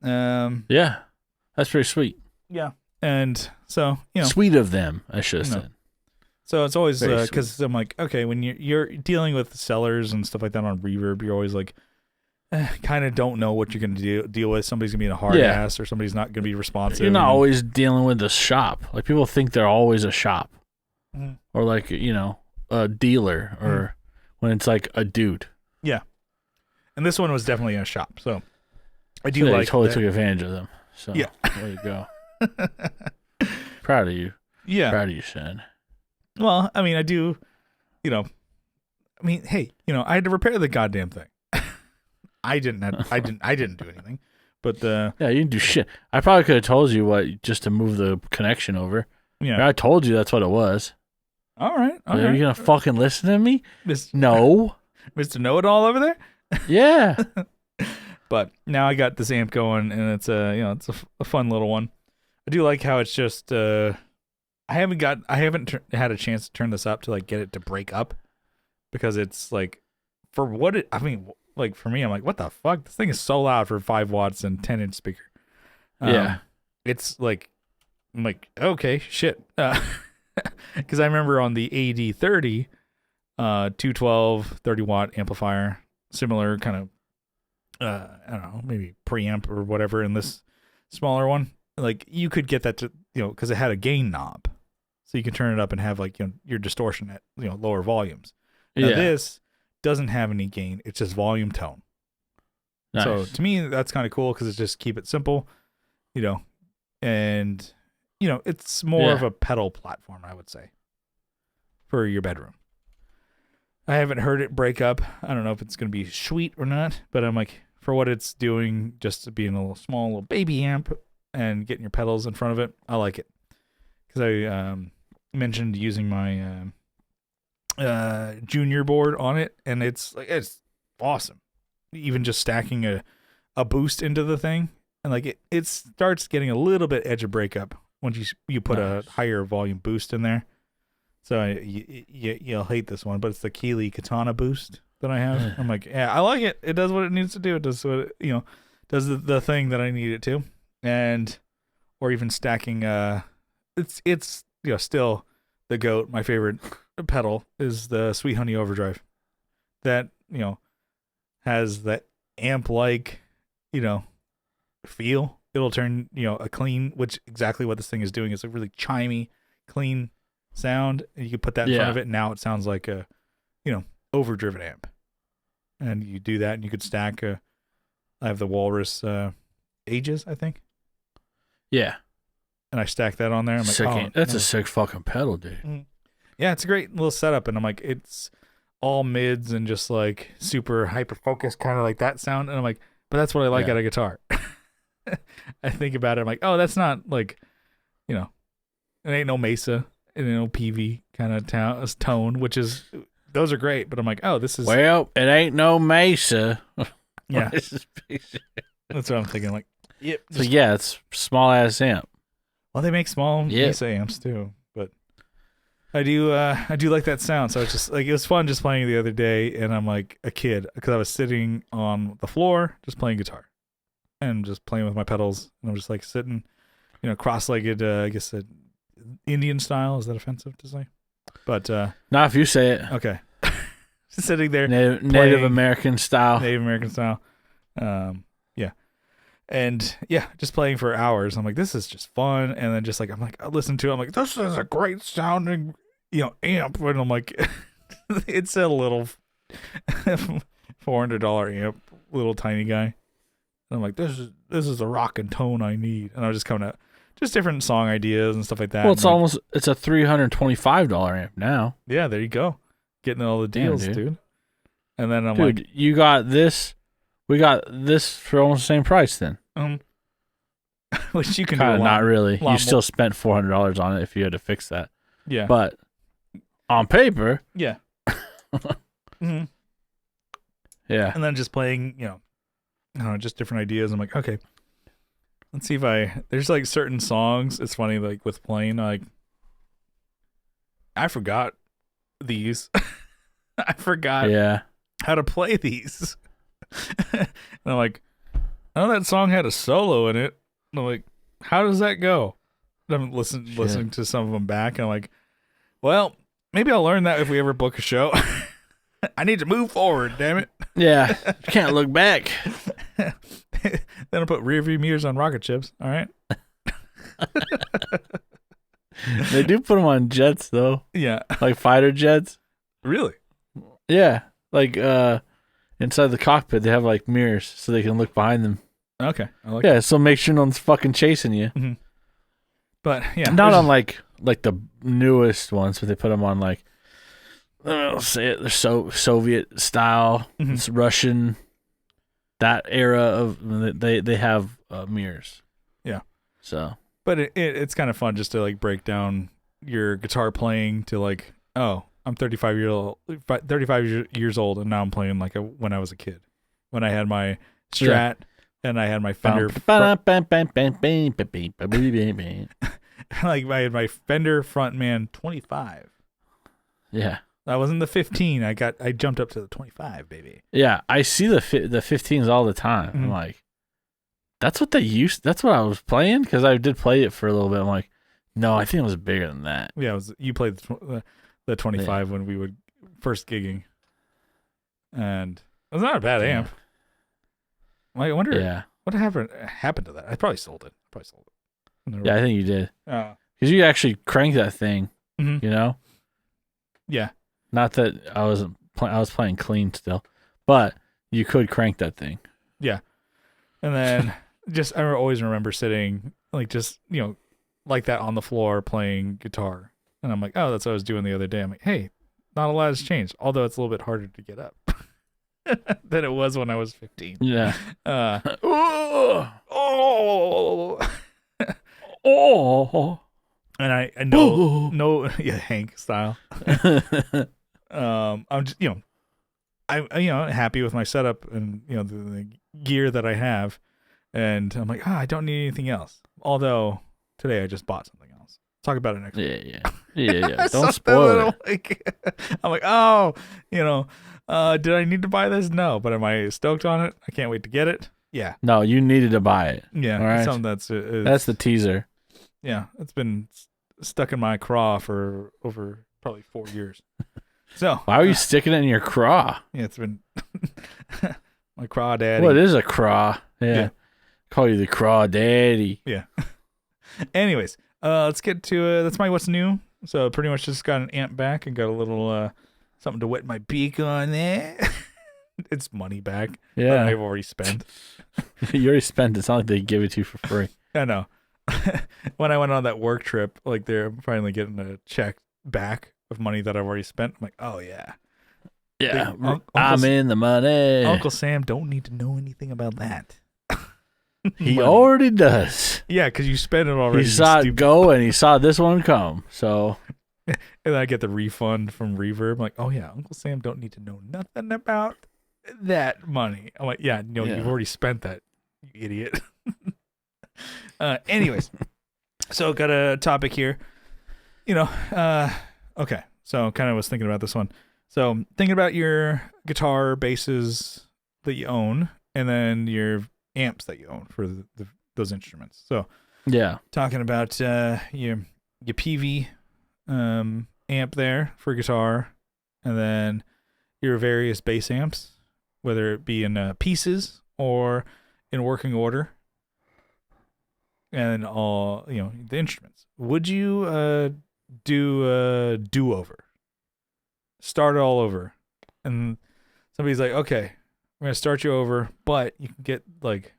Yeah, that's pretty sweet.
Yeah. And so,
Sweet of them, I should have said.
So it's always, because I'm like, okay, when you're dealing with sellers and stuff like that on Reverb, you're always like, kind of don't know what you're going to deal with. Somebody's going to be in a hard ass, or somebody's not going to be responsive.
You're not always dealing with a shop. Like, people think they're always a shop.
Mm-hmm.
Or like, a dealer, or when it's like a dude.
Yeah. And this one was definitely a shop. So I do
like totally took advantage of them. So
yeah.
There you go. Proud of you.
Yeah.
Proud of you, Shen.
Well, I mean, I do, hey, I had to repair the goddamn thing. I didn't do anything. But
yeah, you didn't do shit. I probably could have told you just to move the connection over.
Yeah.
I told you that's what it was.
All right.
Are you going to fucking listen to me? No.
Mr. Know-It-All over there?
Yeah.
But now I got this amp going, and it's it's a fun little one. I do like how it's just I haven't had a chance to turn this up to like get it to break up, because it's like, for what it, like for me, I'm like, what the fuck? This thing is so loud for 5 watts and 10-inch speaker.
Yeah.
It's like, I'm like, okay, shit. Because I remember on the AD30, 212 30-watt amplifier, similar kind of, I don't know, maybe preamp or whatever in this smaller one. Like, you could get that to, because it had a gain knob. So you can turn it up and have like, your distortion at, lower volumes. Now this doesn't have any gain. It's just volume tone.
Nice.
So to me, that's kind of cool, because it's just keep it simple, and it's more of a pedal platform, I would say, for your bedroom. I haven't heard it break up. I don't know if it's going to be sweet or not, but I'm like, for what it's doing, just being a little baby amp and getting your pedals in front of it, I like it. Because I mentioned using my junior board on it, and it's awesome. Even just stacking a boost into the thing, and like it starts getting a little bit edge of breakup once you put a higher volume boost in there. So you'll hate this one, but it's the Keeley Katana boost that I have. I'm like, yeah, I like it. It does what it needs to do. It does what it, does the thing that I need it to, or even stacking. It's still the GOAT. My favorite pedal is the Sweet Honey Overdrive. That has that amp like feel. It'll turn a clean, which exactly what this thing is doing. It's a really chimey, clean sound, and you can put that in front of it, and now it sounds like a overdriven amp. And you do that, and you could stack I have the Walrus Ages, I think.
Yeah.
And I stack that on there. I'm like,
that's a sick fucking pedal, dude.
Yeah, it's a great little setup, and I'm like, it's all mids and just like super hyper focused, kind of like that sound. And I'm like, but that's what I like out of guitar. I think about it, I'm like, oh, that's not like, it ain't no Mesa, it ain't no PV kind of tone, which is, those are great, but I'm like, oh, this is,
well, it ain't no Mesa.
Yeah. That's what I'm thinking. Like, yep.
So it's small ass amp.
Well, they make small Mesa amps too, but I do like that sound. So it's just like, it was fun just playing the other day, and I'm like a kid because I was sitting on the floor just playing guitar and just playing with my pedals, and I'm just like sitting, cross-legged. I guess Indian style. Is that offensive to say? But
not if you say it.
Okay, sitting there,
Native American style.
Native American style. Yeah. And yeah, just playing for hours. I'm like, this is just fun. And then just like, I'm like, I listen to it. I'm like, this is a great sounding, amp. And I'm like, it's a little $400 amp, little tiny guy. And I'm like, this is a rockin' tone I need. And I was just coming up, just different song ideas and stuff like that.
Well, it's a $325 amp now.
Yeah, there you go. Getting all the deals, dude. And then I'm
like, you got this. We got this for almost the same price then.
Which you can
kind
do
of not really. You still
more.
Spent $400 on it if you had to fix that.
Yeah.
But on paper.
Yeah. Mm-hmm.
Yeah.
And then just playing, I don't know, just different ideas. I'm like, okay, let's see if there's like certain songs. It's funny, like with playing, like I forgot these. I forgot how to play these. And I'm like, I know that song had a solo in it. And I'm like, how does that go? And I'm listening to some of them back, and I'm like, well, maybe I'll learn that if we ever book a show. I need to move forward, damn it.
Yeah, you can't look back.
Then I'll put rear view mirrors on rocket ships, all right?
They do put them on jets, though.
Yeah.
Like fighter jets.
Really?
Yeah. Like, inside the cockpit, they have like mirrors so they can look behind them.
Okay. I like that.
So make sure no one's fucking chasing you.
Mm-hmm. But yeah.
Not on like the newest ones, but they put them on like, I don't know, say it, they're Soviet style.
Mm-hmm.
It's Russian. That era of they have mirrors.
Yeah.
So.
But it's kind of fun just to like break down your guitar playing to like, oh, I'm 35 years old, and now I'm playing like when I was a kid, when I had my Strat and I had my Fender. Like I had my Fender Frontman 25.
Yeah,
that wasn't the 15. I jumped up to the 25, baby.
Yeah, I see the 15s all the time.
Mm-hmm.
I'm like, that's what they used. That's what I was playing because I did play it for a little bit. I'm like, no, I think it was bigger than that.
Yeah, you played the 25 when we would first gigging, and it was not a bad amp. I wonder what happened to that. I probably sold it.
Yeah, I think you did.
Oh,
because you actually cranked that thing.
Mm-hmm.
You know.
Yeah.
Not that I was playing clean still, but you could crank that thing.
Yeah. And then I always remember sitting like just like that on the floor playing guitar. And I'm like, oh, that's what I was doing the other day. I'm like, hey, not a lot has changed, although it's a little bit harder to get up than it was when I was 15.
Yeah.
And I know, Hank style. I'm just, I'm happy with my setup and the gear that I have, and I'm like, I don't need anything else. Although today I just bought something else. Talk about it next week.
Yeah. Don't spoil
it. I'm like, did I need to buy this? No, but am I stoked on it? I can't wait to get it. Yeah.
No, you needed to buy it.
Yeah.
All right?
Something
that's the teaser.
Yeah, it's been stuck in my craw for over probably 4 years. So
why are you sticking it in your craw?
Yeah, it's been my craw daddy.
Well, it is a craw. Yeah. Call you the craw daddy.
Yeah. Anyways, let's get to that's my what's new. So pretty much just got an amp back and got a little something to wet my beak on there. It's money back.
Yeah,
I've already spent.
You already spent it. It's not like they give it to you for free.
I know. When I went on that work trip, like they're finally getting a check back of money that I've already spent. I'm like, oh yeah.
Yeah, I'm in the money.
Uncle Sam don't need to know anything about that.
He already does.
Yeah, because you spent it already.
He saw it go and he saw this one come. So,
and then I get the refund from Reverb. I'm like, oh yeah, Uncle Sam don't need to know nothing about that money. I'm like, yeah, no, you've already spent that, you idiot. Anyways, so got a topic here. A Okay. So kind of was thinking about this one. So thinking about your guitar basses that you own, and then your amps that you own for those instruments. So
Yeah.
talking about your PV amp there for guitar, and then your various bass amps, whether it be in pieces or in working order, and all the instruments. Would you do a do-over? Start it all over, and somebody's like, "Okay, we're gonna start you over, but you can get like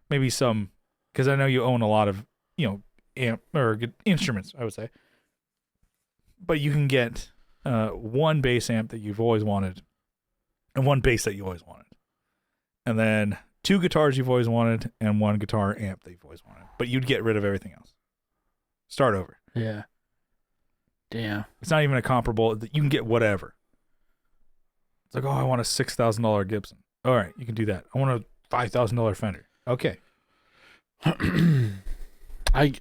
maybe some, because I know you own a lot of amp or instruments, I would say, but you can get one bass amp that you've always wanted, and one bass that you always wanted, and then two guitars you've always wanted, and one guitar amp that you've always wanted, but you'd get rid of everything else. Start over.
Yeah. Damn.
It's not even a comparable. You can get whatever. It's like, oh, I want a $6,000 Gibson. All right, you can do that. I want a $5,000 Fender. Okay.
I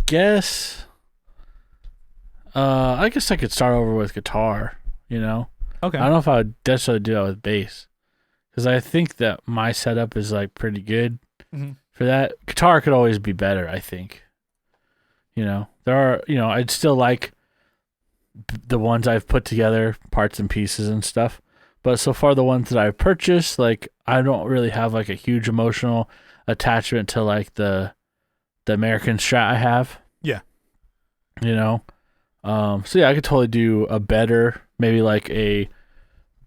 guess I could start over with guitar,
Okay.
I don't know if I would necessarily do that with bass, because I think that my setup is like pretty good for that. Guitar could always be better, I think. There are, I'd still like the ones I've put together, parts and pieces and stuff. But so far, the ones that I've purchased, like, I don't really have like a huge emotional attachment to like the American Strat I have.
Yeah.
So yeah, I could totally do a better, maybe like a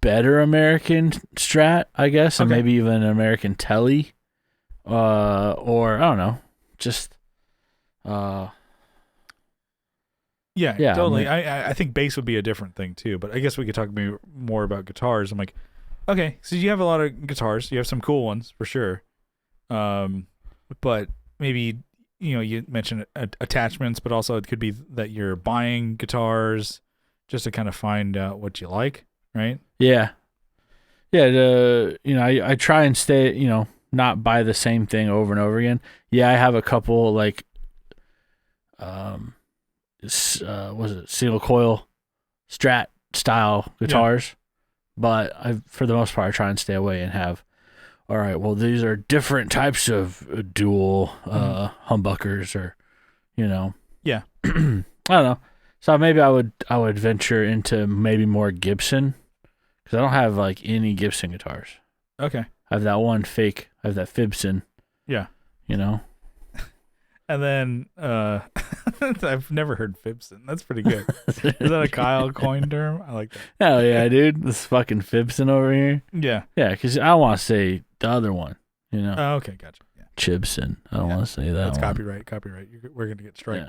better American Strat, I guess, and maybe even an American Telly, or I don't know, just
Yeah, totally. I think bass would be a different thing too, but I guess we could talk more about guitars. I'm like, okay, so you have a lot of guitars. You have some cool ones for sure, but maybe you mentioned attachments, but also it could be that you're buying guitars just to kind of find out what you like, right?
Yeah. I try and stay, not buy the same thing over and over again. Yeah, I have a couple like was it single coil Strat style guitars, but for the most part I try and stay away and have, all right, well, these are different types of dual humbuckers, or
Yeah.
I don't know. So maybe I would venture into maybe more Gibson, because I don't have like any Gibson guitars.
Okay.
I have that one fake. I have that Fibson.
Yeah. And then I've never heard Fibson. That's pretty good. Is that a Kyle coin term? I like that.
Hell yeah, dude. This fucking Fibson over here.
Yeah.
Yeah, because I want to say the other one,
Oh, okay, gotcha. Yeah.
Chibson. I don't want to say that.
That's
one.
copyright. We're going to get strike.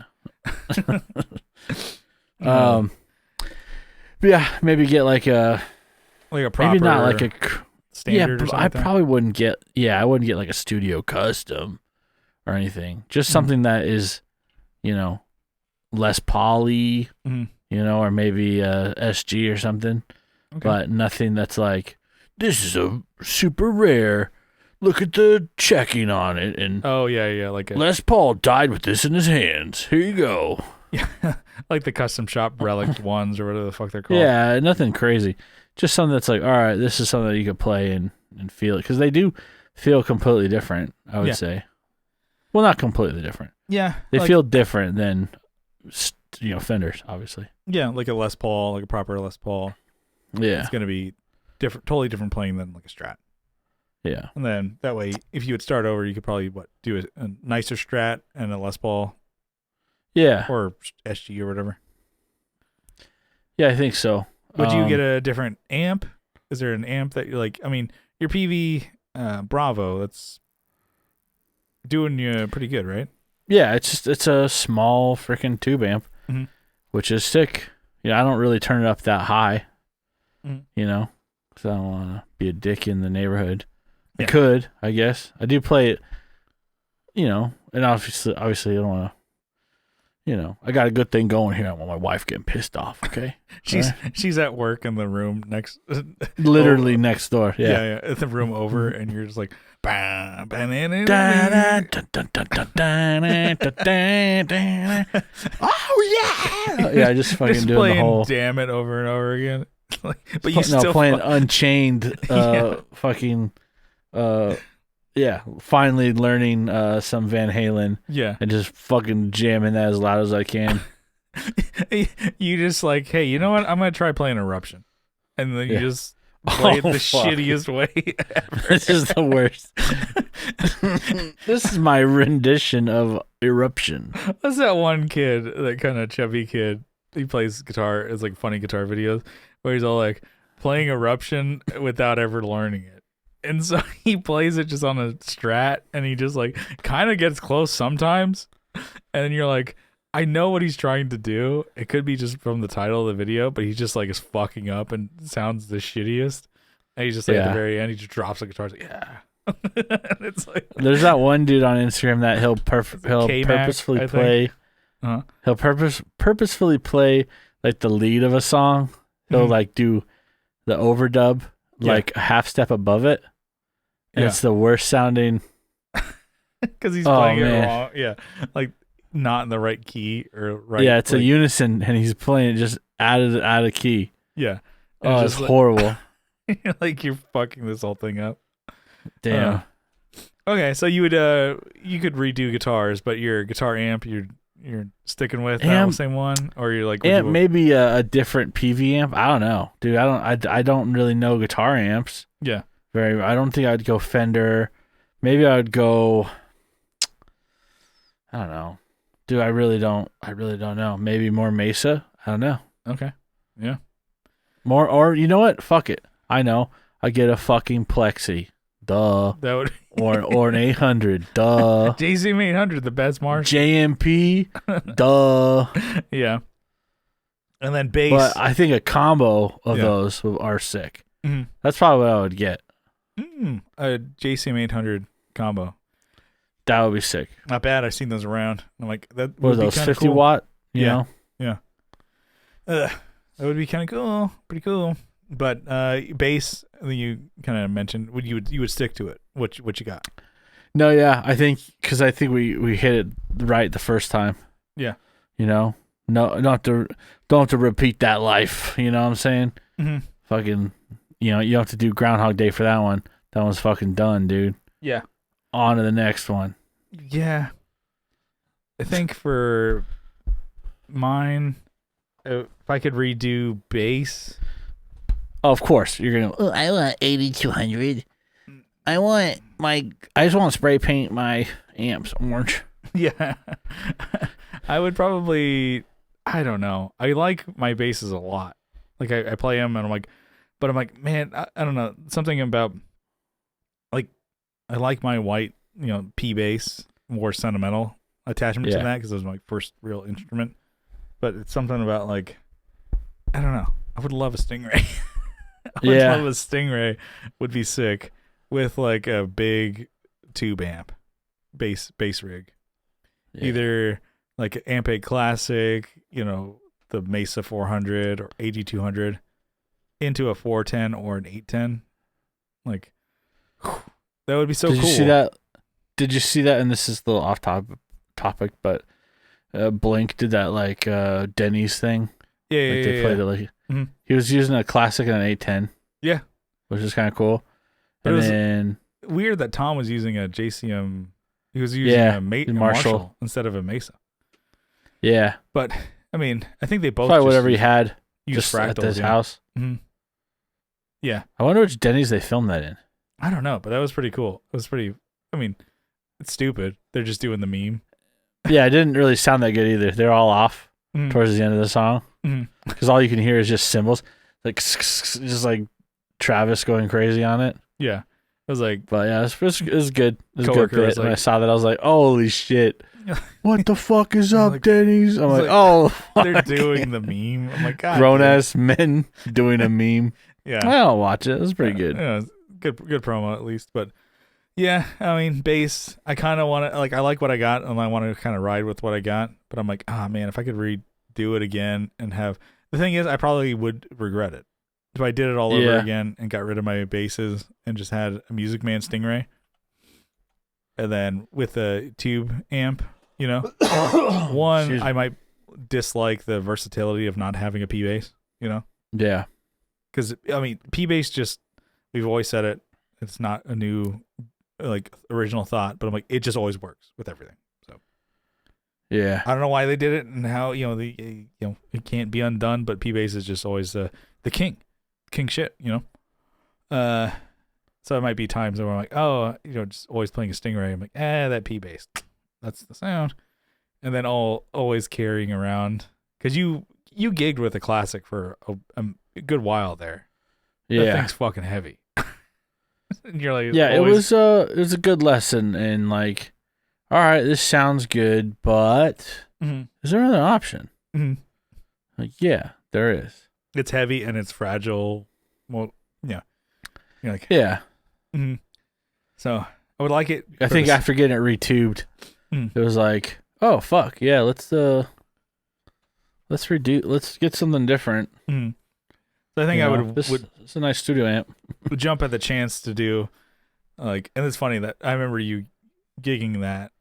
Yeah. But yeah, maybe get like a
proper,
maybe not like a
standard or something.
I probably wouldn't get I wouldn't get like a studio custom or anything. Just something that is, less poly, or maybe SG or something. Okay. But nothing that's like, this is a super rare. Look at the checking on it. And
oh yeah, like
Les Paul died with this in his hands. Here you go.
Yeah, like the custom shop relic ones or whatever the fuck they're called.
Yeah, nothing crazy. Just something that's like, all right, this is something that you could play and feel it, because they do feel completely different, I would say. Well, not completely different.
Yeah.
They feel different than, Fenders, obviously.
Yeah, like a Les Paul, like a proper Les Paul.
Yeah.
It's going to be totally different playing than like a Strat.
Yeah.
And then that way, if you would start over, you could probably do a nicer Strat and a Les Paul.
Yeah.
Or SG or whatever.
Yeah, I think so.
Would you get a different amp? Is there an amp that you like? I mean, your PV Bravo, that's doing you pretty good, right?
Yeah, it's a small freaking tube amp, which is sick. I don't really turn it up that high, because I don't want to be a dick in the neighborhood. Yeah. I could, I guess. I do play it, and obviously I don't want to, you know, I got a good thing going here. I want my wife getting pissed off. Okay,
she's at work in the room next,
literally next door.
yeah, in the room over, and you're just like, bah, bah, nah, nah,
oh yeah, yeah, just fucking
just
doing
playing
the whole.
Damn it over and over again. But you still
playing Unchained. Fucking. Yeah, finally learning some Van Halen.
Yeah,
and just fucking jamming that as loud as I can.
You just like, hey, you know what? I'm gonna try playing Eruption, and then you just play it the shittiest way ever.
This is the worst. This is my rendition of Eruption.
What's that one kid, that kind of chubby kid? He plays guitar. It's like funny guitar videos where he's all like playing Eruption without ever learning it. And so he plays it just on a Strat, and he just like kind of gets close sometimes. And you're like, I know what he's trying to do. It could be just from the title of the video, but he just like is fucking up and sounds the shittiest. And he's just like at the very end, he just drops the guitar. He's like, yeah. And it's like,
there's that one dude on Instagram that he'll purposefully play.
Uh-huh.
He'll purposefully play like the lead of a song. He'll like do the overdub like a half step above it. And it's the worst sounding.
Because he's playing it wrong. Yeah. Like not in the right key or right.
Yeah, it's a unison, and he's playing it just out of key.
Yeah.
And it's horrible.
Like you're fucking this whole thing up.
Damn.
Okay, so you could redo guitars, but your guitar amp you're sticking with the same one, or you're like
maybe a different PV amp. I don't know, dude. I don't really know guitar amps.
Yeah.
I don't think I'd go Fender. Maybe I would go. I don't know, dude. I really don't know. Maybe more Mesa. I don't know.
Okay. Yeah.
More, or you know what? Fuck it. I know. I get a fucking Plexi. Duh.
That would
or an 800. Duh.
JCM 800, the best Marshall.
JMP. Duh.
Yeah. And then bass.
But I think a combo of those are sick. Mm-hmm. That's probably what I would get.
A JCM 800 combo.
That would be sick.
Not bad. I've seen those around. I'm like, that
would be those 50
cool.
watt? You know?
Yeah. That would be kind of cool. Pretty cool. But bass, you kind of mentioned, you would stick to it. What you got?
No, yeah, I think we hit it right the first time.
Yeah.
You know, don't have to repeat that life. You know what I'm saying?
Mm-hmm.
Fucking, you know, you have to do Groundhog Day for that one. That one's fucking done, dude.
Yeah.
On to the next one.
Yeah. I think for mine, if I could redo bass.
Oh, of course. You're going to,
oh, I want 8200. I
just want to spray paint my amps orange.
Yeah. I would probably, I don't know. I like my basses a lot. Like I play them and I'm like, man, I don't know. Something about, like, I like my white, P bass, more sentimental attachment to that because it was my first real instrument. But it's something about, like, I don't know. I would love a Stingray. I would love a Stingray. Would be sick with like a big tube amp, bass rig. Yeah. Either like Amp 8 Classic, the Mesa 400 or 8200 into a 410 or an 810. Like, that would be so cool.
Did you see that? Did you see that? And this is a little off topic, but Blink did that like Denny's thing.
Yeah,
like they played it like
mm-hmm.
He was using a classic and an 810.
Yeah,
which is kind of cool.
But
and then
weird that Tom was using a JCM. He was using a Marshall instead of a Mesa.
Yeah,
but I mean, I think they both
probably whatever he had
just
at his house.
Mm-hmm. Yeah,
I wonder which Denny's they filmed that in.
I don't know, but that was pretty cool. It was pretty. I mean, it's stupid. They're just doing the meme.
Yeah, it didn't really sound that good either. They're all off towards the end of the song because all you can hear is just cymbals, like just like Travis going crazy on it.
Yeah, it was like,
but yeah, it was good. It was a good bit. When I saw that, I was like, holy shit. What the fuck is up, like, Denny's? I'm like, oh,
they're doing the meme. I'm like, God,
grown ass men doing a meme.
Yeah,
I'll watch it. It was pretty good.
Yeah, good promo at least. But Yeah, I mean, bass. I kind of want to like. I like what I got, and I want to kind of ride with what I got. But I'm like, ah, man, if I could redo it again and have the thing is, I probably would regret it if I did it all over again and got rid of my basses and just had a Music Man Stingray, and then with a tube amp. You know, one I might dislike the versatility of not having a P bass. You know,
Yeah.
because I mean, P bass just we've always said it. It's not a new like original thought, but I'm like, it just always works with everything. So
Yeah.
I don't know why they did it and how it can't be undone, but P bass is just always the king shit, so it might be times where I'm like, oh, just always playing a Stingray. I'm like, that P bass, that's the sound, and then always carrying around because you gigged with a classic for a good while there.
Yeah,
that thing's fucking heavy. And you're like,
yeah, always... it was a good lesson in like, all right, this sounds good, but is there another option?
Mm-hmm.
Like, yeah, there is.
It's heavy and it's fragile. Well, yeah, you're like,
yeah.
Mm-hmm. So I would like it.
I think after getting it retubed, it was like, oh fuck, yeah, let's get something different.
Mm-hmm. So I think I would.
It's a nice studio amp.
Would jump at the chance to do, like, and it's funny that I remember you gigging that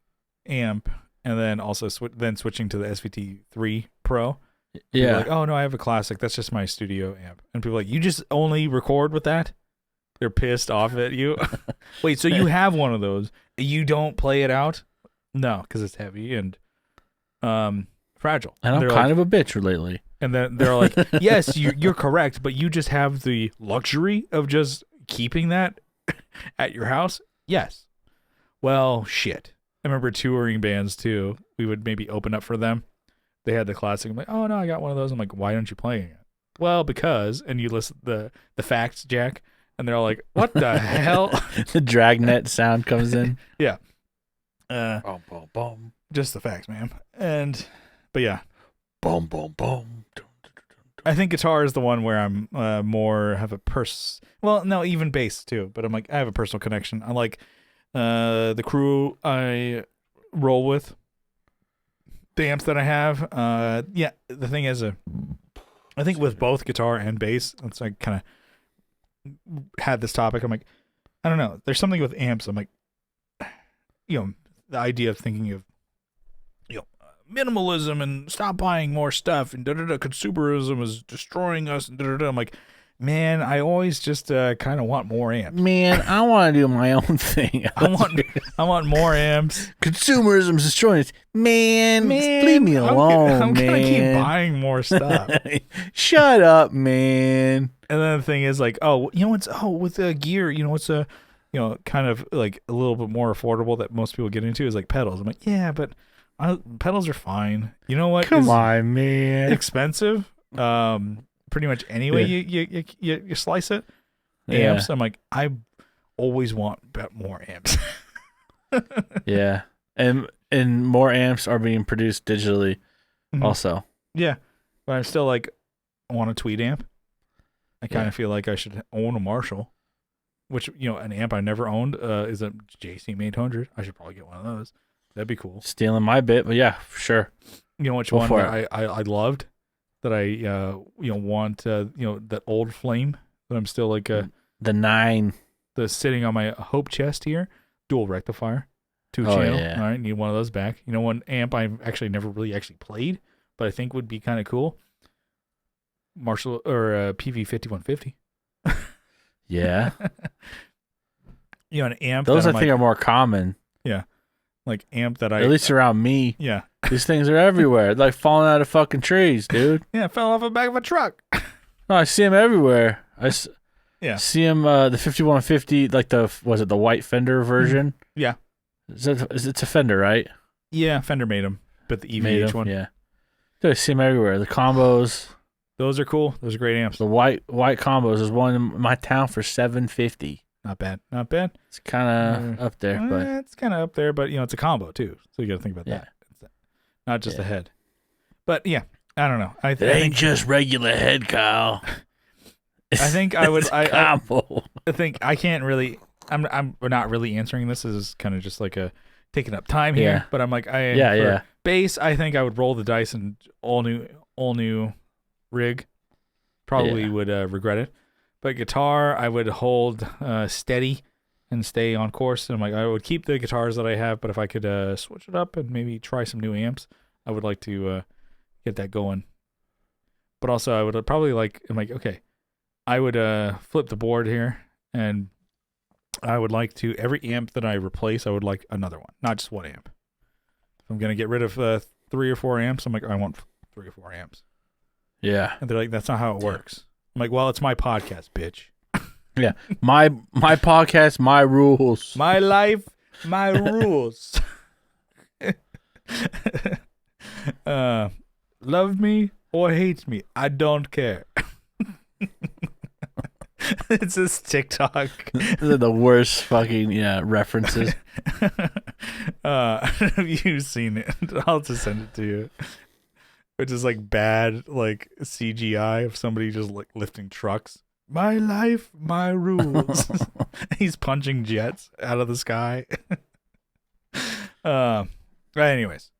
amp, and then also switching to the SVT3 Pro.
Yeah.
Like, oh no, I have a classic. That's just my studio amp. And people are like, you just only record with that? They're pissed off at you. Wait, so you have one of those? You don't play it out? No, because it's heavy and fragile.
And I'm kind of a bitch lately.
And then they're like, yes, you're correct, but you just have the luxury of just keeping that at your house? Yes. Well, shit. I remember touring bands, too. We would maybe open up for them. They had the classic. I'm like, oh, no, I got one of those. I'm like, why aren't you playing it? Well, because, and you listen the facts, Jack, and they're all like, what the hell?
The dragnet sound comes in.
Yeah.
Boom, boom, boom.
Just the facts, man. But yeah.
Boom, boom, boom.
I think guitar is the one where I'm more have a well, no, even bass too. But I'm like, I have a personal connection. I like the crew I roll with, the amps that I have. Yeah, the thing is, I think with both guitar and bass, it's like kind of had this topic. I'm like, I don't know. There's something with amps. I'm like, the idea of thinking of minimalism and stop buying more stuff and consumerism is destroying us and I'm like, man, I always just kind of want more amps.
Man, I want to do my own thing.
I want more amps.
Consumerism is destroying us. Man, leave me alone.
I'm gonna keep buying more stuff.
Shut up, man.
And then the thing is like, with the gear, what's a kind of like a little bit more affordable that most people get into is like pedals. I'm like, yeah, but pedals are fine. You know what?
Come on, man.
Expensive. Pretty much anyway you slice it. Amps. I'm like, I always want more amps.
Yeah, and more amps are being produced digitally, also.
Yeah, but I'm still like, I want a Tweed amp. I kind of feel like I should own a Marshall, which an amp I never owned is a JCM 800. I should probably get one of those. That'd be cool.
Stealing my bit, but yeah, sure.
You know which one that I loved that I want that old flame that I'm still like
the 9
the sitting on my hope chest here, dual rectifier, 2-channel.
Yeah.
All right, need one of those back. One amp I've actually never really played, but I think would be kind of cool. Marshall or PV 5150.
Yeah.
An amp.
Those I think are more common.
Yeah. Like amp that
at least around me.
Yeah.
These things are everywhere. They're like falling out of fucking trees, dude.
Yeah, fell off the back of a truck.
No, I see them everywhere. See them, the 5150, like the white Fender version?
Yeah.
It's a Fender, right?
Yeah, Fender made them, but the EVH one.
Yeah. Dude, I see them everywhere. The combos.
Those are cool. Those are great amps.
The white combos. There's one in my town for $750.
Not bad. Not bad.
It's kind of up there, but
it's kind of up there, but it's a combo too, so you got to think about that. It's not just the head. But yeah, I don't know.
It ain't just regular head, Kyle.
I think I would.
I
think I can't really. I'm not really answering this. This is kind of just like a taking up time here. But I'm like, for bass, I think I would roll the dice and all new rig. Probably would regret it. But guitar, I would hold steady and stay on course. And I'm like, I would keep the guitars that I have, but if I could switch it up and maybe try some new amps, I would like to get that going. But also, I would probably I'm like, okay, I would flip the board here, and I would like to, every amp that I replace, I would like another one, not just one amp. If I'm going to get rid of 3 or 4 amps, I'm like, I want 3 or 4 amps.
Yeah.
And they're like, that's not how it works. I'm like, well, it's my podcast, bitch.
Yeah. My podcast, my rules.
My life, my rules. Love me or hate me, I don't care. It's this TikTok.
They're the worst fucking references.
Have you seen it? I'll just send it to you. Which is like bad, like CGI of somebody just like lifting trucks. My life, my rules. He's punching jets out of the sky. Anyways,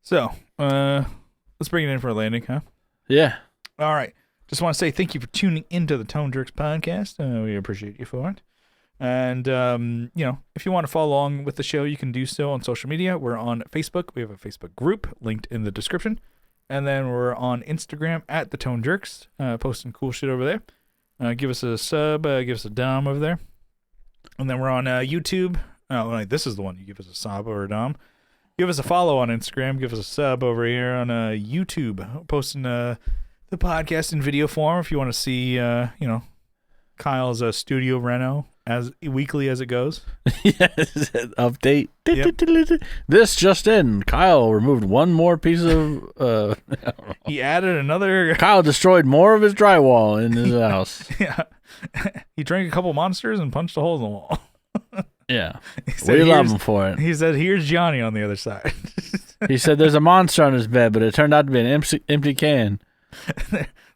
so let's bring it in for a landing, huh?
Yeah.
All right. Just want to say thank you for tuning into the Tone Jerks podcast. We appreciate you for it. And, if you want to follow along with the show, you can do so on social media. We're on Facebook. We have a Facebook group linked in the description. And then we're on Instagram at the Tone Jerks, posting cool shit over there. Give us a sub, give us a dom over there. And then we're on YouTube. Oh, this is the one. You give us a sub or a dom. Give us a follow on Instagram. Give us a sub over here on YouTube. Posting the podcast in video form if you want to see, Kyle's studio reno as weekly as it goes.
Yes, update.
Yep.
This just in. Kyle removed one more piece of...
He added another...
Kyle destroyed more of his drywall in his house.
Yeah. He drank a couple monsters and punched a hole in the wall.
Yeah. We love him for it.
He said, here's Johnny on the other side.
He said there's a monster on his bed, but it turned out to be an empty can.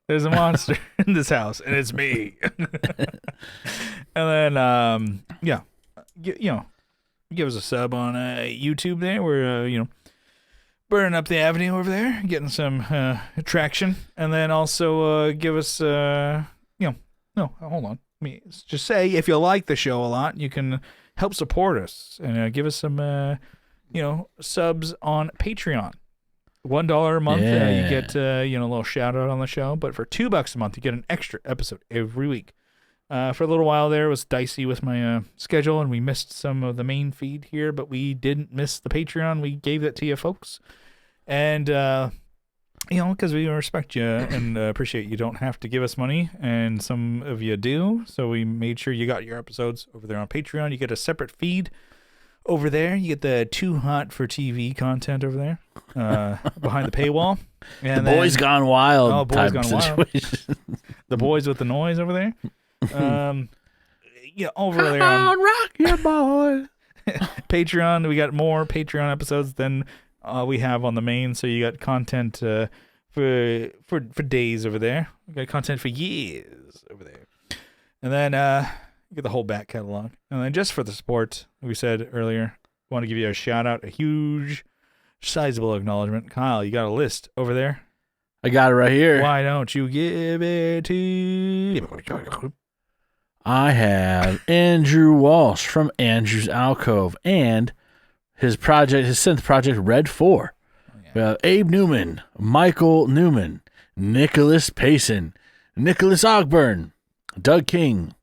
There's a monster in this house, and it's me. And then, give us a sub on YouTube there. We're, burning up the avenue over there, getting some traction. And then also give us, no, hold on. Let me just say, if you like the show a lot, you can help support us and give us some, subs on Patreon. $1 a month, you get a little shout out on the show. But for $2 a month, you get an extra episode every week. For a little while there, it was dicey with my schedule, and we missed some of the main feed here, but we didn't miss the Patreon. We gave that to you folks, and because we respect you and appreciate you don't have to give us money, and some of you do. So we made sure you got your episodes over there on Patreon. You get a separate feed over there. You get the Too Hot for TV content over there behind the paywall. And
the Boys Gone Wild.
Oh, Boys Gone Wild. The boys with the noise over there. Over there on
rock your boy.
Patreon. We got more Patreon episodes than we have on the main. So you got content for days over there. We got content for years over there. And then you get the whole back catalog. And then just for the support, we said earlier, we want to give you a shout out, a huge, sizable acknowledgement. Kyle, you got a list over there?
I got it right here.
Why don't you give it to...
I have Andrew Walsh from Andrew's Alcove and his synth project Red 4. We have Abe Newman, Michael Newman, Nicholas Payson, Nicholas Ogburn, Doug King,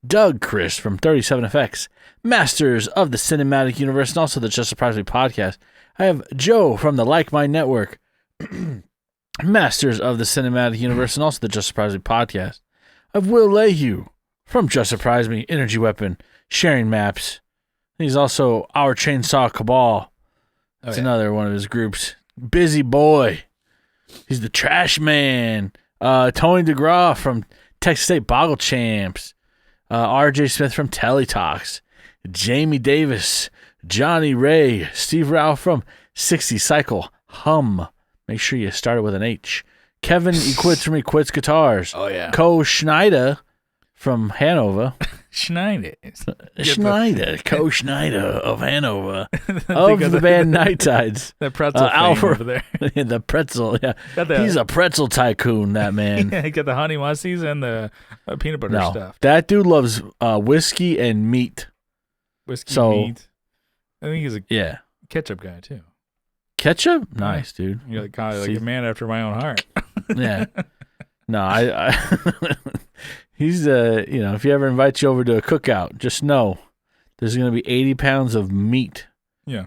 Doug Chris from 37FX, Masters of the Cinematic Universe, and also the Just Surprise Me podcast. I have Joe from the Like Mind Network, Masters of the Cinematic Universe, and also the Just Surprise Me podcast. I have Will Lehue from Just Surprise Me, Energy Weapon, Sharing Maps. He's also Our Chainsaw Cabal. That's another one of his groups. Busy Boy. He's the Trash Man. Tony DeGraw from Texas State Boggle Champs. RJ Smith from Teletalks. Jamie Davis. Johnny Ray. Steve Rao from 60 Cycle. Hum. Make sure you start it with an H. Kevin Equits from Equits Guitars.
Oh, yeah.
Co Schneider from Hanover. Schneider, Co Schneider of Hanover, of the band Night Tides.
That pretzel
Alfred
over there.
The pretzel, yeah.
Got the,
He's a pretzel tycoon, that man.
yeah, got the honey mussies and the peanut butter
No,
stuff.
that dude loves whiskey and meat.
Whiskey,
So-
meat. I think he's a
Yeah.
ketchup guy too.
Ketchup? Nice, dude.
You're like, kind of like
See-
a man after my own heart.
Yeah. No, I he's if he ever invites you over to a cookout, just know there's going to be 80 pounds of meat.
Yeah.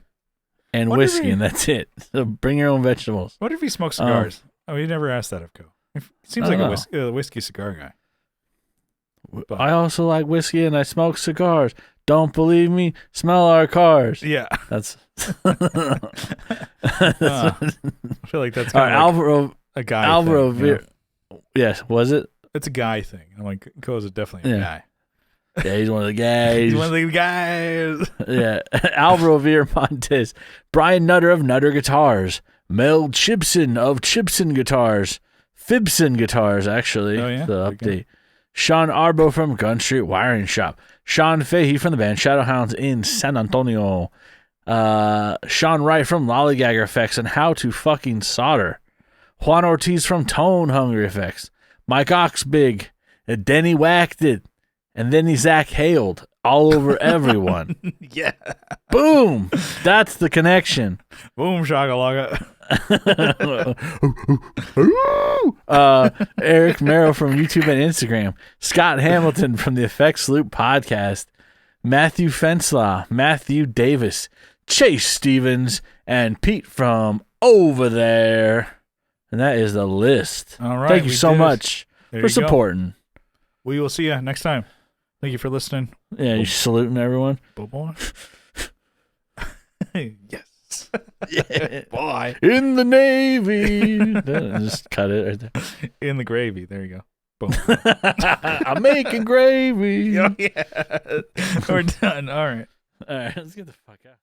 And
Wonder if
whiskey,
he-
and that's it. So bring your own vegetables.
What if he smokes cigars? We never asked that of Co. He seems
I
like
don't
a whiskey cigar guy. But-
I also like whiskey and I smoke cigars. Don't believe me? Smell our cars.
Yeah.
That's
I feel like that's
all
kind
right,
of
Alvaro
a guy
Alvaro
thing. You know?
Yes, was it?
It's a guy thing. I'm like, Co is definitely a
Yeah.
guy.
Yeah, he's one of the guys.
He's one of the guys.
Yeah. Alvaro Veer Montes, Brian Nutter of Nutter Guitars, Mel Chipson of Chipson Guitars, Fibson Guitars, actually.
Oh, yeah?
The
There you
update. Sean Arbo from Gun Street Wiring Shop. Sean Fahey from the band Shadowhounds in San Antonio. Sean Wright from Lollygagger Effects and How to Fucking Solder. Juan Ortiz from Tone Hungry Effects. Mike Oxbig. Denny Whacked It. And then he Zach Hailed all over everyone.
Yeah.
Boom! That's the connection.
Boom shakalaka.
Eric Merrill from YouTube and Instagram. Scott Hamilton from the Effects Loop podcast. Matthew Fenslaw, Matthew Davis, Chase Stevens, and Pete from over there. And that is the list.
All right.
Thank you
we
so
did it.
much
There
for
you go.
supporting.
We will see you next time. Thank you for listening.
Yeah, you saluting everyone.
Boy. Yes.
Yeah.
Boy.
In the Navy. Just cut it right there.
In the gravy. There you go. Boom.
I'm making gravy.
Oh, yeah. We're done. All right.
All right, let's get the fuck out.